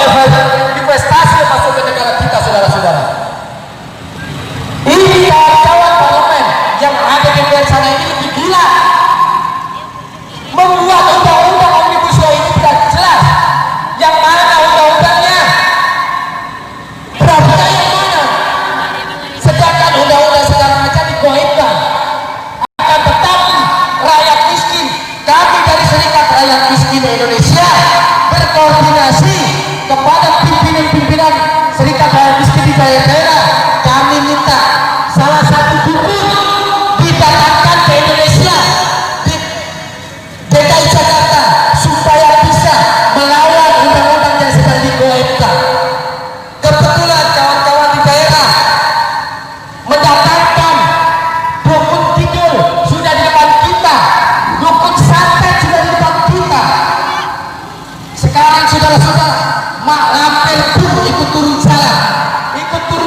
investasi masuk ke negara kita, saudara-saudara. Ini kawan-kawan parlemen yang ada di luar sana ini lebih gila, membuat undang-undang Omnibus Law ini tidak jelas. Yang mana undang-undangnya? Draftnya yang mana? Sedangkan undang-undang sekarang aja digoyahkan. Akan tetapi rakyat miskin, kami dari Serikat Rakyat Miskin Indonesia berkoordinasi kepada pimpinan-pimpinan Serikat Rakyat Miskin di daerah-daerah. Kami minta salah satu buku didatangkan ke Indonesia, di DKI Jakarta, supaya bisa melawan undang-undang yang sedang digoyahkan. Kebetulan kawan-kawan di daerah mendatangkan dukun tidur sudah di depan kita, dukun santet sudah di depan kita. Sekarang saudara-saudara, mak lampir pun ikut turun jalan, ikut turun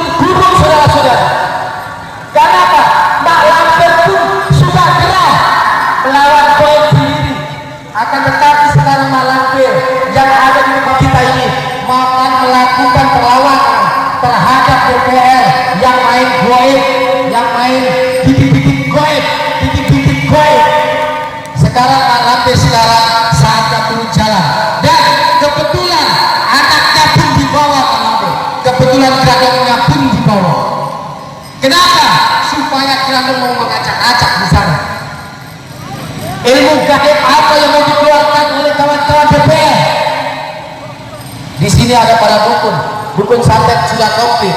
DPR yang main goib, yang main bidik-bidik goib, bidik-bidik goib. Sekarang Pak Lampir sekarang saatnya turun jalan. Dan kebetulan anaknya pun dibawa Pak Lampir. Kebetulan Grandongnya pun dibawa. Kenapa? Supaya Grandong mau mengacak-acak di sana. Ilmu gaib apa yang mau dikeluarkan oleh kawan-kawan DPR? Di sini ada para dukun santet sudah komplit.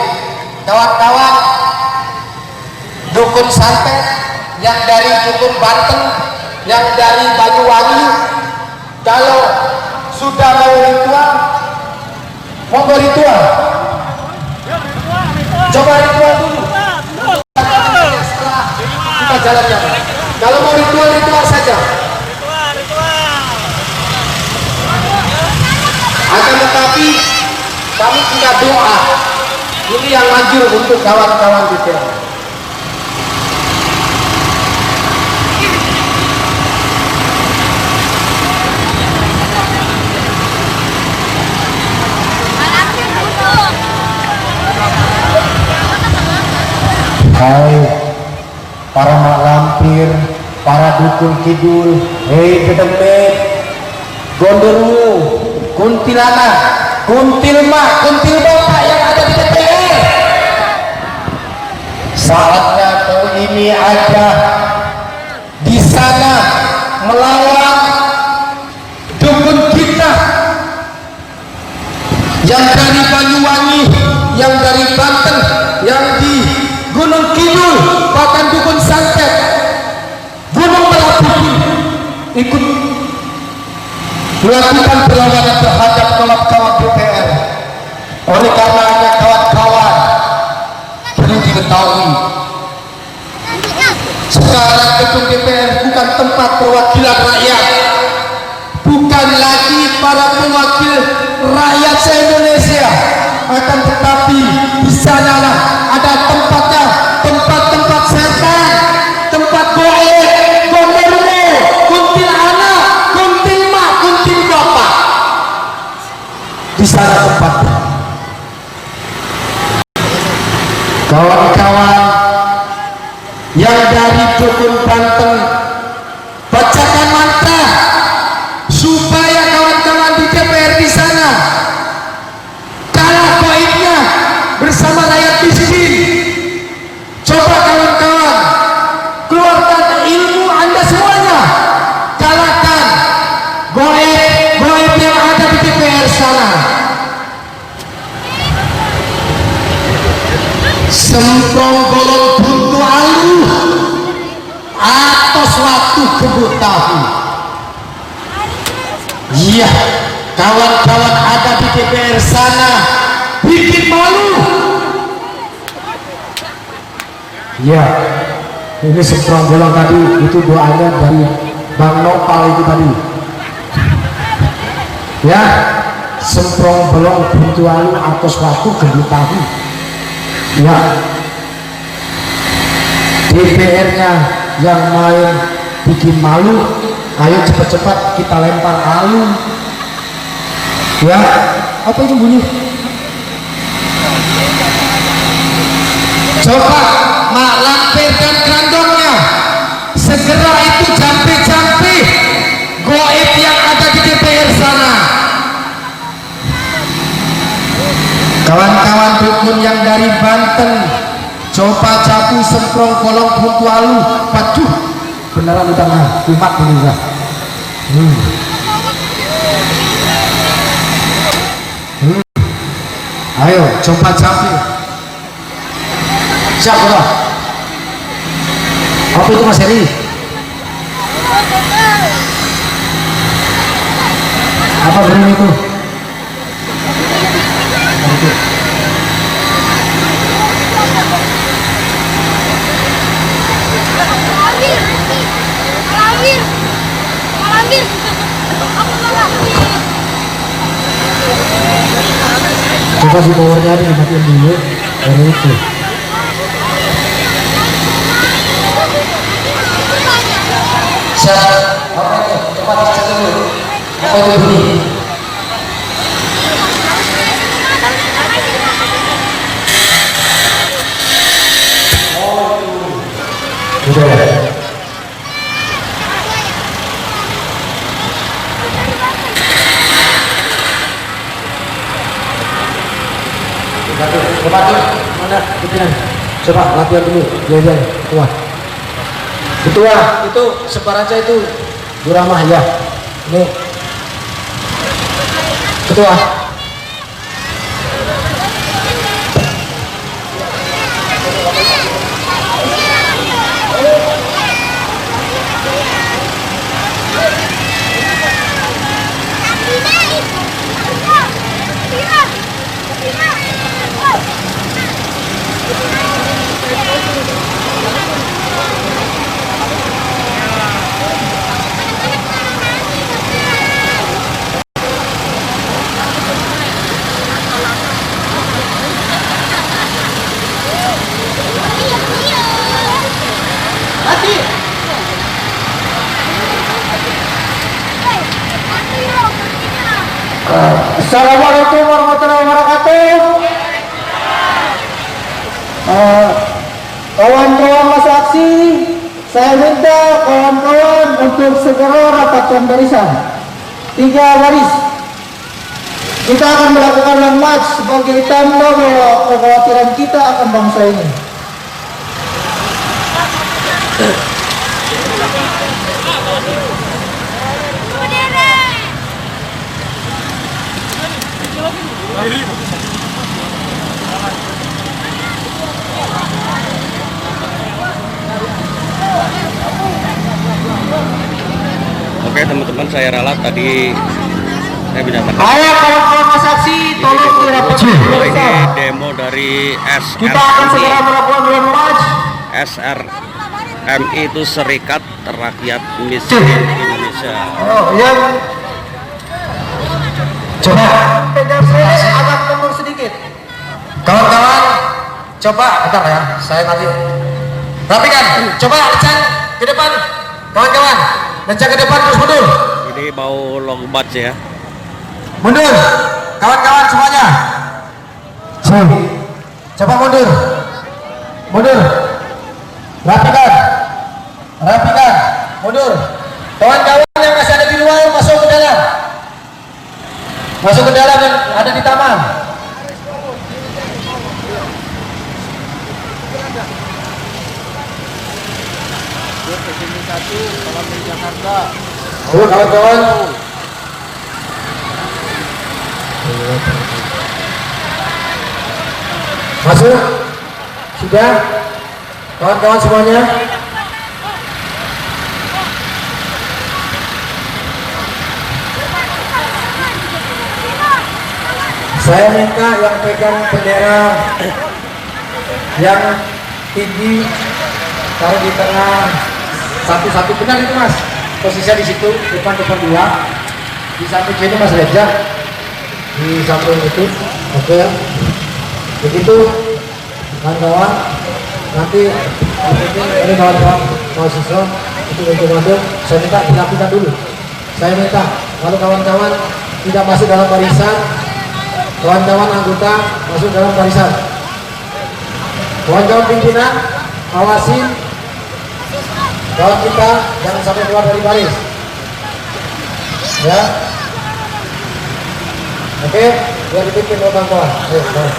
Kawan-kawan, dukun santet yang dari dukun Banten, yang dari Banyuwangi, kalau sudah mau ritual, coba ritual dulu. Setelah kita jalan-jalan. Kalau mau ritual saja. Akan tetapi kami punya doa. Ini yang manjur untuk kawan-kawan DPR. Hai para mak lampir, para dukun kidul, hei gedemit, gondormu, kuntilanak, kuntilmak, kuntil bapak yang ada di DPR. Saatnya kau ini ada di sana melawan dukun kita yang dari Banyuwangi, yang dari Banten, yang di Gunung Kidul, bahkan dukun santet, Gunung Merapi ikut melakukan perlawanan terhadap kawan-kawan DPR. Oleh karenanya kawan-kawan perlu diketahui, sekarang gedung DPR bukan tempat perwakilan rakyat, bukan lagi para pewakil rakyat se-Indonesia, akan tetapi di sanalah ada tempatnya, tempat-tempat setan, tempat goib, gondormu, kuntil anak, kuntil mak, kuntil bapak. Di sana tempatnya. Kawan-kawan yang dari dukun Banten, bacakan mantra supaya kawan-kawan di DPR di sana kalah goibnya bersama rakyat miskin. Coba kawan-kawan keluarkan ilmu Anda semuanya, kalahkan goib yang ada di DPR sana. Semprong bolong buntu alu atau suatu kebut tahu. Iya, kawan-kawan ada di DPR sana bikin malu. Iya, ini semprong bolong tadi itu doanya dari Bang Nopal itu tadi. Ya, semprong bolong buntu alu atau suatu kebut tahu. Ya, DPR-nya yang main bikin malu, ayo cepat-cepat kita lempar alu. Ya, apa itu bunyi? Coba Mak Lampir dan Grandongnya segera itu jampi-jampi goib yang ada di DPR sana. Kawan-kawan dukun yang dari Banten, coba capu semprong kolong buntu alu, pacuh beneran udah nggak umat bener. Ayo coba capu. Siap udah. Apa itu Mas Heri? Apa benar itu? Coba si powernya dimatiin dulu, baru itu. Siap, apa itu? Coba dicek dulu. Apa itu bunyi? Waduh, mana pimpinan? Coba latihan dulu, biar kuat. Ketua, itu sebar aja itu Buramah ya. Ini Ketua. Assalamualaikum warahmatullahi wabarakatuh. Kawan-kawan masa aksi, saya minta kawan-kawan untuk segera rapatkan barisan 3 baris. Kita akan melakukan long march sebagai tanda bahwa kekhawatiran kita akan bangsa ini. Oke teman-teman, saya ralat tadi saya menyatakan Ayo kawan-kawan saksi, tolong dirapatkan. ini demo dari Kita akan segera melakukan long march. SRMI itu Serikat Rakyat Miskin Indonesia. Oh, yang coba pegang saya agak mundur sedikit. Kawan-kawan, coba bentar ya, saya nanti rapikan. Coba lencang ke depan, kawan-kawan. Lencang ke depan terus mundur. Ini mau long march ya. Mundur, kawan-kawan semuanya. Coba mundur, mundur. Rapikan, rapikan, mundur. Kawan-kawan yang masih ada di luar masuk ke dalam. Masuk ke dalam yang ada di taman. Ayo kawan-kawan. Masuk. Sudah. Kawan-kawan semuanya. Saya minta yang pegang bendera yang tinggi taruh di tengah, satu-satu, benar itu Mas. Posisinya di situ, depan-depan 2. Di samping sini Mas Reza. Di samping itu. Oke. Begitu kawan-kawan. Nanti ini kawan-kawan mahasiswa itu untuk saya minta dilakukan dulu. Saya minta kalau kawan-kawan tidak masuk dalam barisan, kawan-kawan anggota masuk dalam barisan. Kawan-kawan pimpinan awasin kawan kita jangan sampai keluar dari baris. Ya. Oke, biar dipimpin oleh kawan-kawan. Ayo, kawan.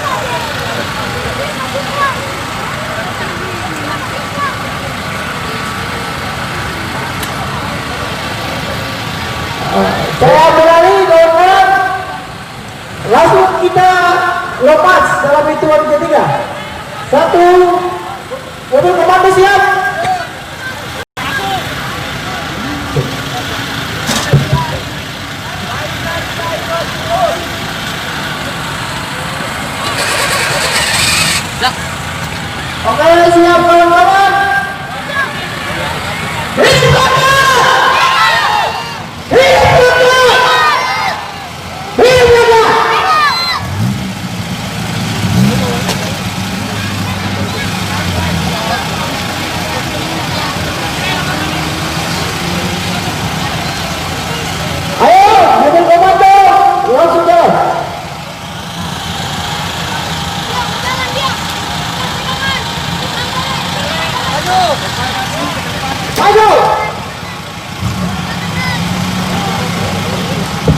Saya berani kawan-kawan. Langsung kita lepas dalam hitungan ketiga. 1, mobil komando siap. Oke, siap kawan-kawan.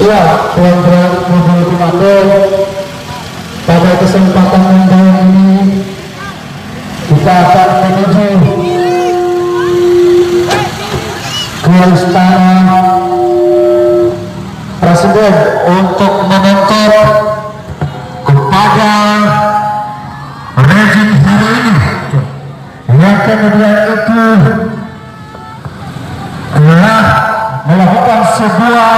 Ya, teman-teman mobil komando pada kesempatan yang istana Presiden untuk menuntut kepada rezim hari ini yang kemudian itu adalah melakukan sebuah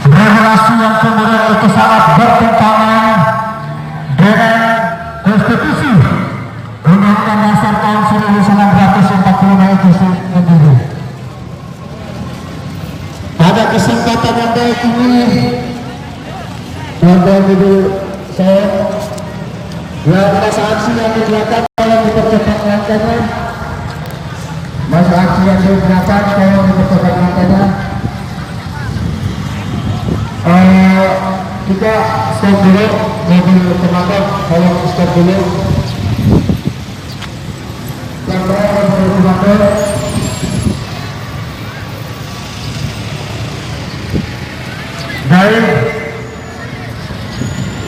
regulasi yang kemudian itu sangat bertentangan dengan konstitusi Undang-Undang Dasar tahun 1945 itu sendiri. Pada kesempatan yang baik ini, Bapak Ibu saya, masa aksi yang dilakukan tolong dipercepat langkahnya. Masa aksi yang dilakukan tolong dipercepat langkahnya. Kita stop dulu, mobil teman-teman, tolong stop dulu. Yang berada di teman-teman. Baik,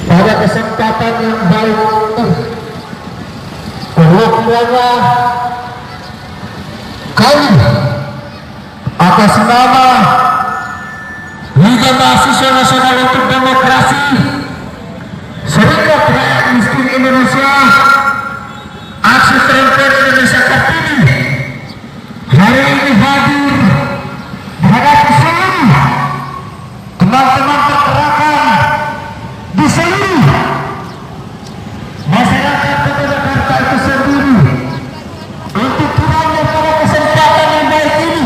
pada kesempatan yang baik semuanya kami atas nama Liga Mahasiswa Nasional untuk Demokrasi Serikat Rakyat Miskin Indonesia Aksi Perempuan Indonesia Kartini hari ini hadir menghadapi seluruh teman-teman pergerakan di seluruh masyarakat Kota Jakarta itu sendiri untuk kiranya pada kesempatan yang baik ini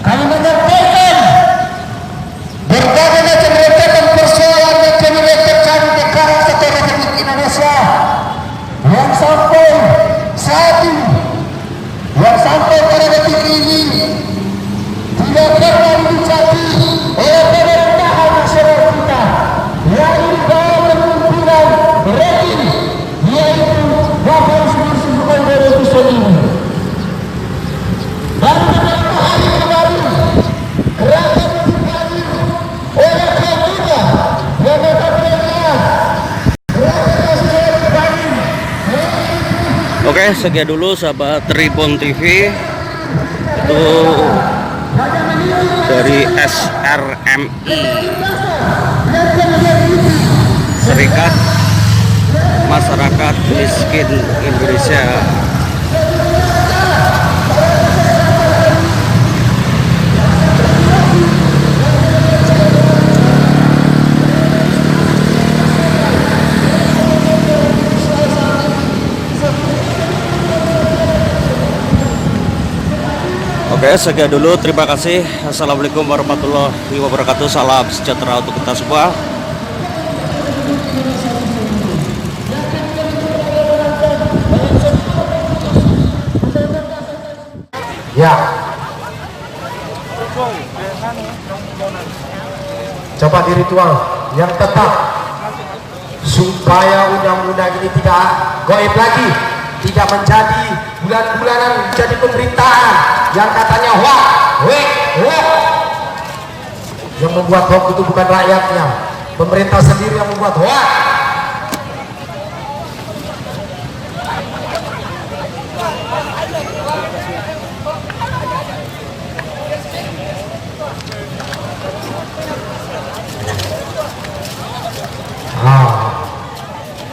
kami menyampaikan berbagai macam rentetan persoalan yang kami rentetan di Karakter Republik Indonesia yang sampai saat ini, yang sampai pada detik ini tidak pernah dicapai oleh pemerintahan nasional kita yang di bawah kepemimpinan rezim yaitu Bapak Susilo Bambang Yudhoyono. Dan beberapa hari kemarin gerakan dipanggil oleh kaum muda yang notabene gerakan nasional kembali. Oke, sekian dulu sahabat Tribun TV. Itu dari SRMI Serikat Masyarakat Miskin Indonesia. Oke, sekian dulu. Terima kasih. Assalamualaikum warahmatullahi wabarakatuh. Salam sejahtera untuk kita semua. Ya. Coba di ritual yang tetap supaya undang-undang ini tidak goib lagi, tidak menjadi bulan-bulanan menjadi pemerintahan yang katanya wah, yang membuat hoax itu bukan rakyatnya, pemerintah sendiri yang membuat hoax.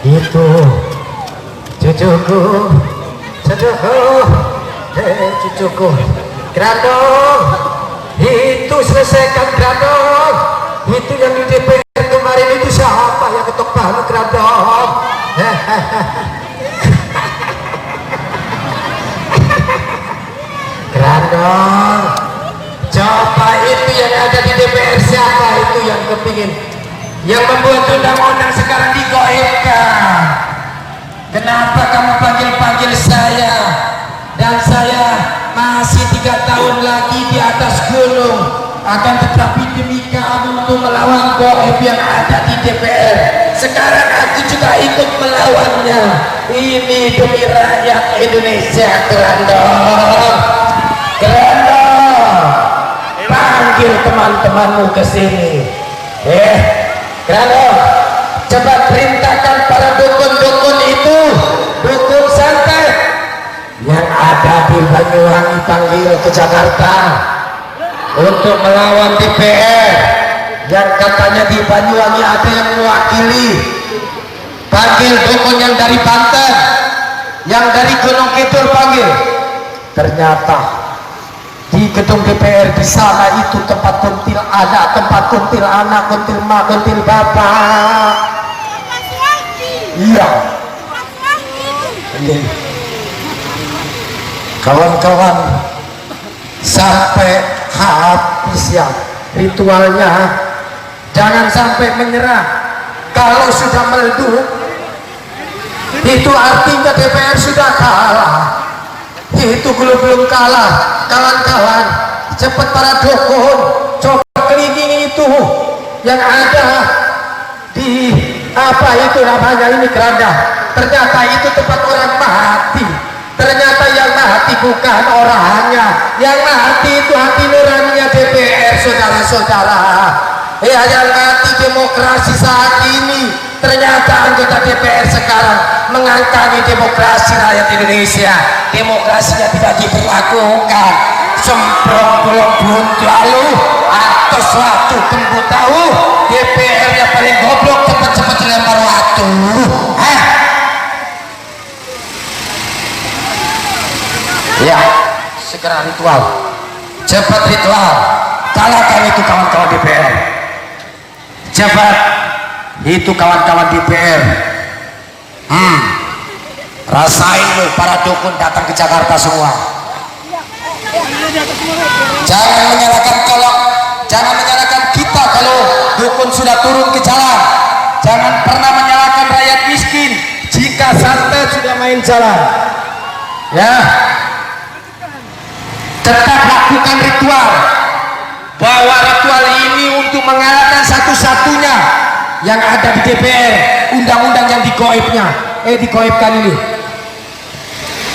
Itu cucuku, cucuku, Grandong, itu selesaikan Grandong, itu yang di DPR kemarin itu siapa yang ketok palu Grandong? Grandong, coba itu yang ada di DPR siapa itu yang kepingin? Yang membuat undang-undang sekarang digoibkan. Kenapa kamu panggil-panggil saya? Dan saya masih 3 tahun lagi di atas gunung. Akan tetapi demi kamu untuk melawan goib yang ada di DPR. Sekarang aku juga ikut melawannya. Ini demi rakyat Indonesia. Grandong, panggil teman-temanmu ke sini. Grandong, coba perintahkan para dukun-dukun itu, dukun santet yang ada di Banyuwangi dipanggil ke Jakarta untuk melawan DPR yang katanya di Banyuwangi ada yang mewakili. Panggil dukun yang dari Banten, yang dari Gunung Kidul panggil. Ternyata di gedung DPR di sana itu tempat kuntil anak, tempat kuntil anak, kuntil mak, kuntil bapak. Iya. Kawan-kawan, sampai habis ya ritualnya. Jangan sampai menyerah. Kalau sudah meleduk, itu artinya DPR sudah kalah. Itu belum kalah. Kawan-kawan, cepat para dukun coba kelilingi itu yang ada di apa itu namanya ini keranda. Ternyata itu tempat orang mati. Ternyata yang mati bukan orangnya, yang mati itu hati nuraninya DPR, saudara-saudara. Ya, yang mati demokrasi saat ini. Ternyata anggota DPR sekarang mengangkangi demokrasi rakyat Indonesia. Demokrasinya tidak diberlakukan. Semprong belum buntu lalu atau suatu kembu tahu DPR yang paling goblok, cepat-cepat lempar waktu. Ya, segera ritual, cepat ritual, kalahkan itu kawan-kawan DPR. Cepat itu kawan-kawan DPR. Rasain loh para dukun datang ke Jakarta semua. Jangan menyalahkan jangan menyalahkan kita kalau dukun sudah turun ke jalan. Jangan pernah menyalahkan rakyat miskin jika santet sudah main jalan. Ya, tetap lakukan ritual. Bahwa ritual ini untuk mengalahkan satu-satunya yang ada di DPR, undang-undang yang digoibkan ini.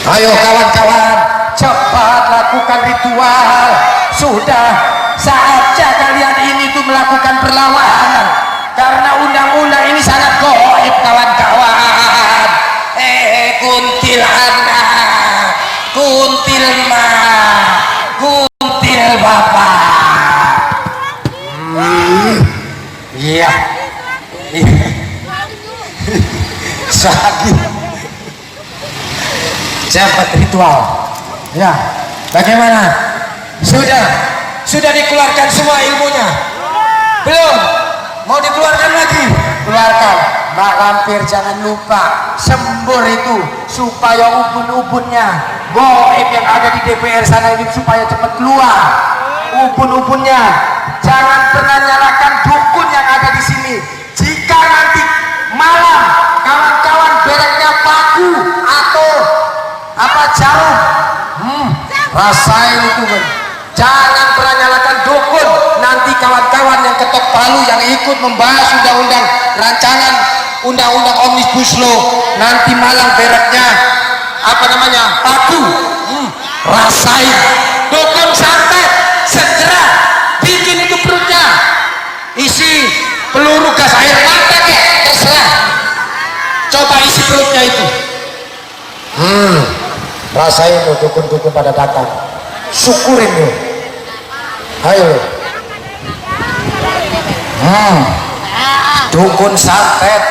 Ayo kawan-kawan, cepat lakukan ritual. Sudah saatnya kalian ini tuh melakukan perlawanan, karena undang-undang ini sangat goib kawan-kawan. Kuntilanak, kuntil ma, kuntil bapak. Iya. Sakit. Cepat ritual. Ya, bagaimana? Sudah dikeluarkan semua ilmunya? Belum? Mau dikeluarkan lagi? Keluarkan. Mbak Lampir jangan lupa sembur itu supaya ubun-ubunnya goib yang ada di DPR sana ini supaya cepat keluar. Ubun-ubunnya jangan pernah nyalakan dukun yang ada di sini. Jika nanti malam kawan-kawan bereknya paku atau apa jarum, rasain itu kan. Jangan pernah nyalakan dukun. Nanti kawan-kawan yang ketok palu yang ikut membahas undang-undang rancangan undang-undang omnibus law, nanti malam bereknya apa namanya paku, rasain. Dukun santet segera bikin itu perutnya isi peluru gas air mata kek, terserah. Coba isi perutnya itu. Rasain lo dukun-dukun pada datang. Syukurin lo. Ayo. Dukun santet,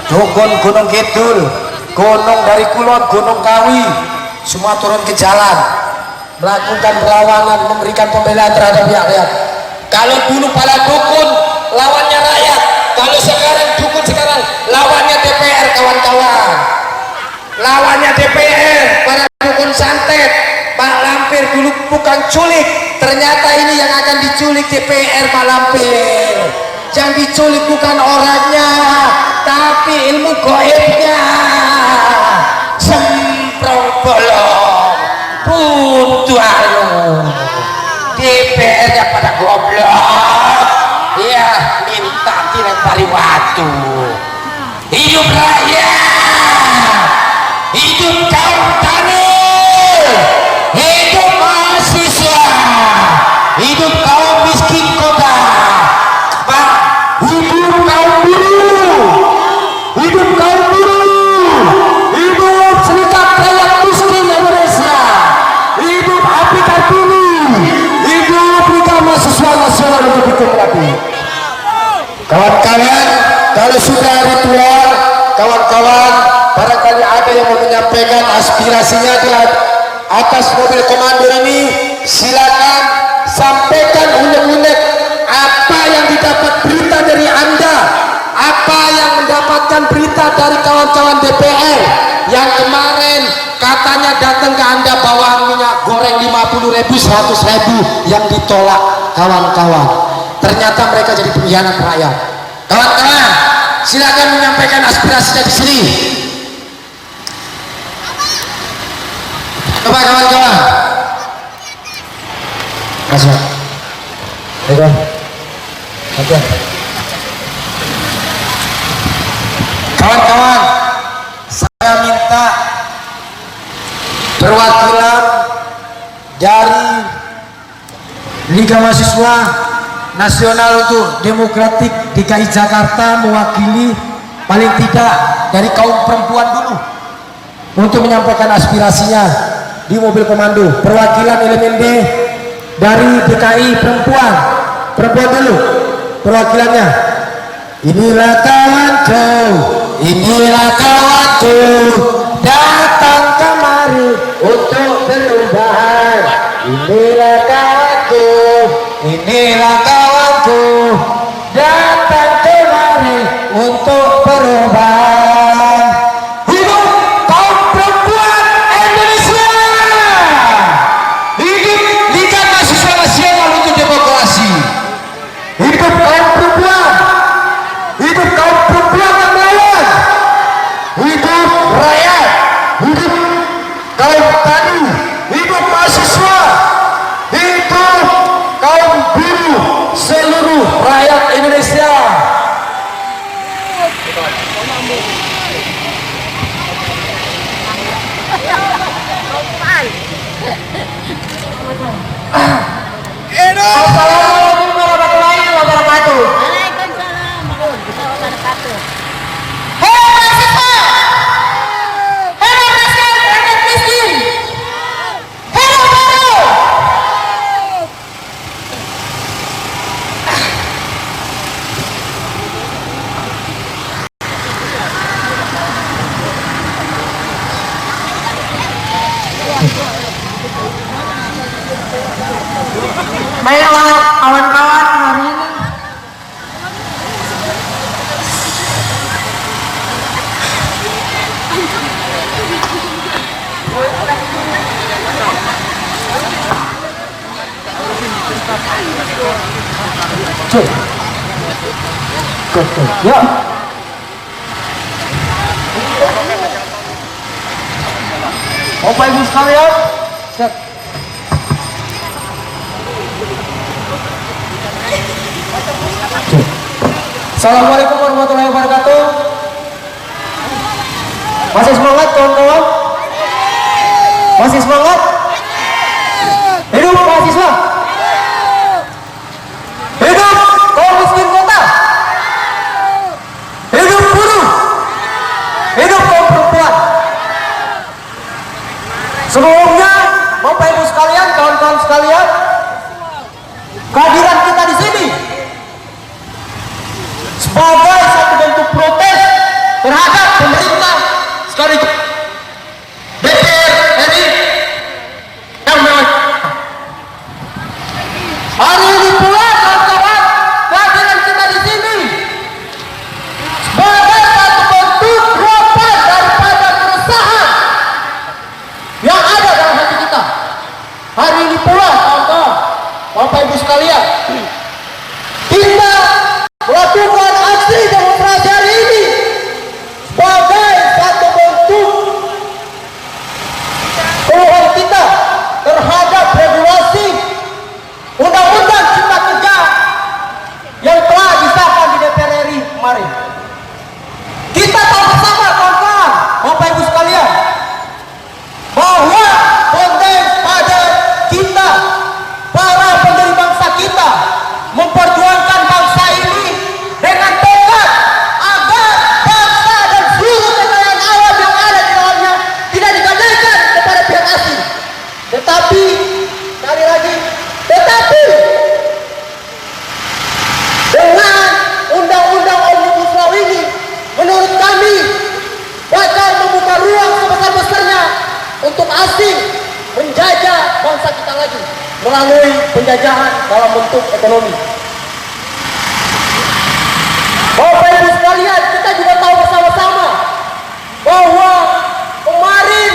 dukun Gunung Kidul, gunung dari Kulon, Gunung Kawi, semua turun ke jalan, melakukan perlawanan, memberikan pembelaan terhadap rakyat. Kalau dulu para dukun lawannya rakyat, kalau sekarang dukun sekarang lawannya DPR kawan-kawan. Lawannya DPR, para dukun santet. Pak Lampir dulu bukan culik, ternyata ini yang akan diculik DPR Pak Lampir. Yang diculik bukan orangnya, tapi ilmu goibnya. Semprong bolong, buntu anu. DPR-nya pada goblok. Ya, minta dilempari batu. Hidup rakyat, hidup kaum tani, hidup mahasiswa, hidup kaum miskin kota, hidup kaum buruh, hidup kaum kawan-kawan barangkali ada yang mau menyampaikan aspirasinya di atas mobil komando ini, silakan sampaikan unek-unek apa yang didapat berita dari Anda, apa yang mendapatkan berita dari kawan-kawan DPR yang kemarin katanya datang ke Anda bawa minyak goreng 50.000, 100.000 yang ditolak kawan-kawan. Ternyata mereka jadi pengkhianat rakyat. Kawan-kawan, silakan menyampaikan aspirasinya di sini. Coba kawan-kawan. Kasih. Ayo. Oke. Kawan-kawan, saya minta perwakilan dari Liga Mahasiswa Nasional untuk Demokratik DKI Jakarta mewakili paling tidak dari kaum perempuan dulu untuk menyampaikan aspirasinya di mobil komando. Perwakilan elemen D dari DKI perempuan dulu perwakilannya. Inilah kawanku datang kemari untuk perubahan. Inilah kawanku datang kemari untuk perubahan. Hidup kaum perempuan Indonesia. Hidup Liga Mahasiswa Nasional untuk Demokrasi. Hidup kaum perempuan. Hidup kaum perempuan yang melawan. Hidup rakyat. Hidup kaum tani. Hidup mahasiswa. Hidup kaum buruh seluruh rakyat Indonesia. Assalamualaikum warahmatullahi wabarakatuh. Waalaikumsalam warahmatullahi wabarakatuh. Hei mahasiswa! Hei rakyat miskin! Hei buruh! Baiklah kawan-kawan, hari ini ya. Bapak Ibu sekalian, Assalamualaikum warahmatullahi wabarakatuh. Masih semangat kawan-kawan? Masih semangat? Hidup mahasiswa. Hidup kaum miskin kota. Hidup buruh. Hidup kaum perempuan. Sebelumnya, Bapak Ibu sekalian, kawan-kawan sekalian, kehadiran kita di sini sebagai satu bentuk protes terhadap pemerintah sekaligus DPR RI yang hari ini pula kawan-kawan, kehadiran kita di sini sebagai satu bentuk protes daripada keresahan yang ada dalam hati kita. Hari ini pula kawan-kawan, Bapak Ibu sekalian, kita melakukan aksi melalui penjajahan dalam bentuk ekonomi. Bapak Ibu sekalian, kita juga tahu bersama-sama bahwa kemarin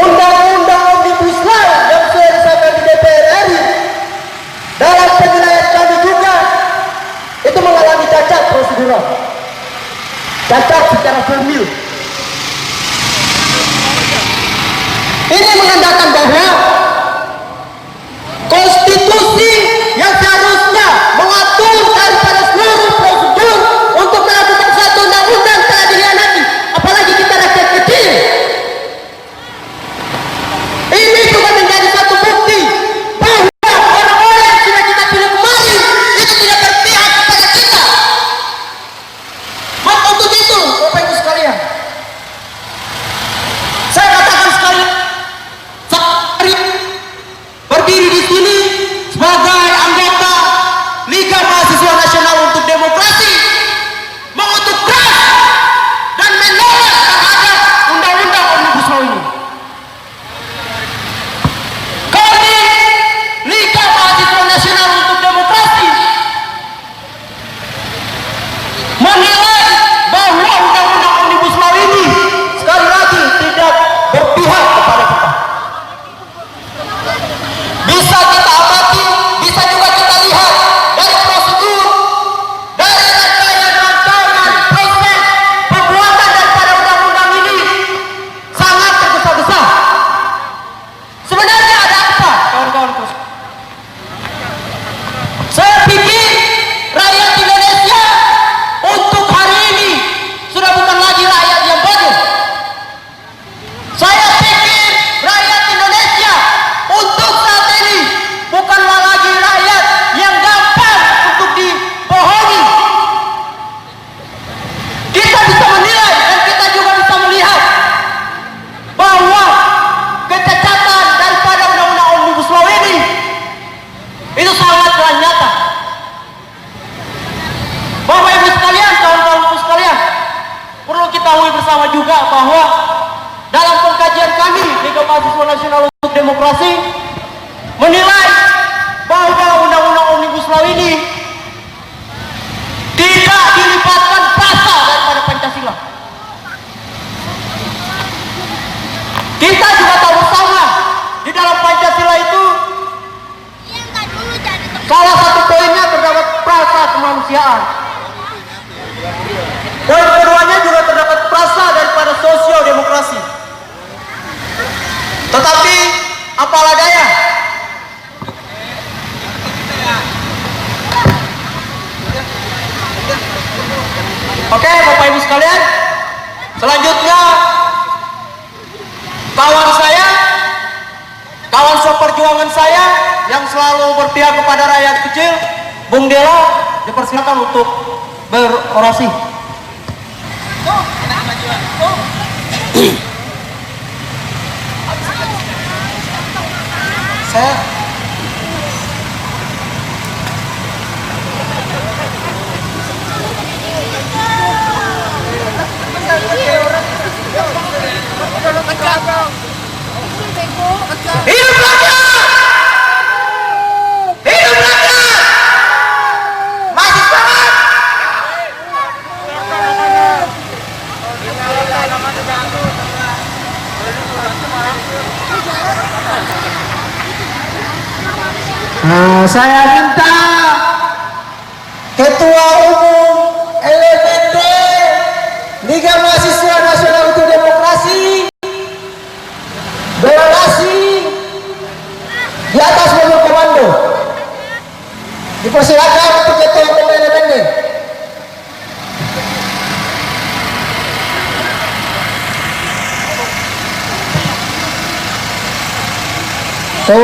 undang-undang Omnibus Law yang sudah disahkan di DPR RI dalam penilaian kami juga itu mengalami cacat prosedural, cacat secara formil. Ini menandakan bahwa konstitusi yang seharusnya mengatur daripada seluruh prosedur untuk melakukan satu undang-undang telah dikhianati, apalagi kita rakyat kecil. Ini juga menjadi satu bukti bahwa orang-orang yang sudah kita pilih kemarin itu tidak berpihak kepada kita. Maka untuk itu, Bapak Ibu sekalian, saya katakan sekali berdiri di sini sebagai anggota Liga Mahasiswa Nasional untuk Demokrasi, mengutuk keras dan menolak terhadap undang-undang Omnibus Law ini. Kami Liga Mahasiswa Nasional untuk Demokrasi menilai bahwa undang-undang Omnibus Law ini sekali lagi tidak berpihak kepada kita. Bisa kita amati, bisa juga kita lihat dari prosedur, dari rangkaian proses pembuatan daripada undang-undang ini sangat tergesa-gesa. Sebenarnya ada apa, kawan-kawan? Saya pikir rakyat Indonesia untuk hari ini sudah bukan lagi rakyat yang bodoh. Saya pikir rakyat Indonesia untuk saat ini bukanlah lagi rakyat yang gampang untuk dibohongi. Kita bisa menilai dan kita juga bisa melihat bahwa kecacatan daripada undang-undang Omnibus Law ini itu sangatlah nyata. Bapak Ibu sekalian, kawan-kawan sekalian, perlu kita ketahui bersama juga bahwa dalam pengkajian kami Liga Mahasiswa Nasional untuk Demokrasi menilai bahwa undang-undang Omnibus Law ini tidak dilibatkan frasa daripada Pancasila. Kita juga tahu bersama di dalam Pancasila itu salah satu poinnya terdapat frasa kemanusiaan. Poin keduanya juga terdapat frasa daripada sosial demokrasi. Tetapi apalah daya, oke Bapak Ibu sekalian, selanjutnya kawan seperjuangan saya yang selalu berpihak kepada rakyat kecil, Bung Dela, dipersilakan untuk berorasi. Hidup rakyat! Hidup rakyat! Masih semangat! Saya minta Ketua Umum LMND Liga Mahasiswa Nasional untuk Demokrasi berorasi di atas mobil komando. Dipersilakan untuk Ketua Umum LMND. So,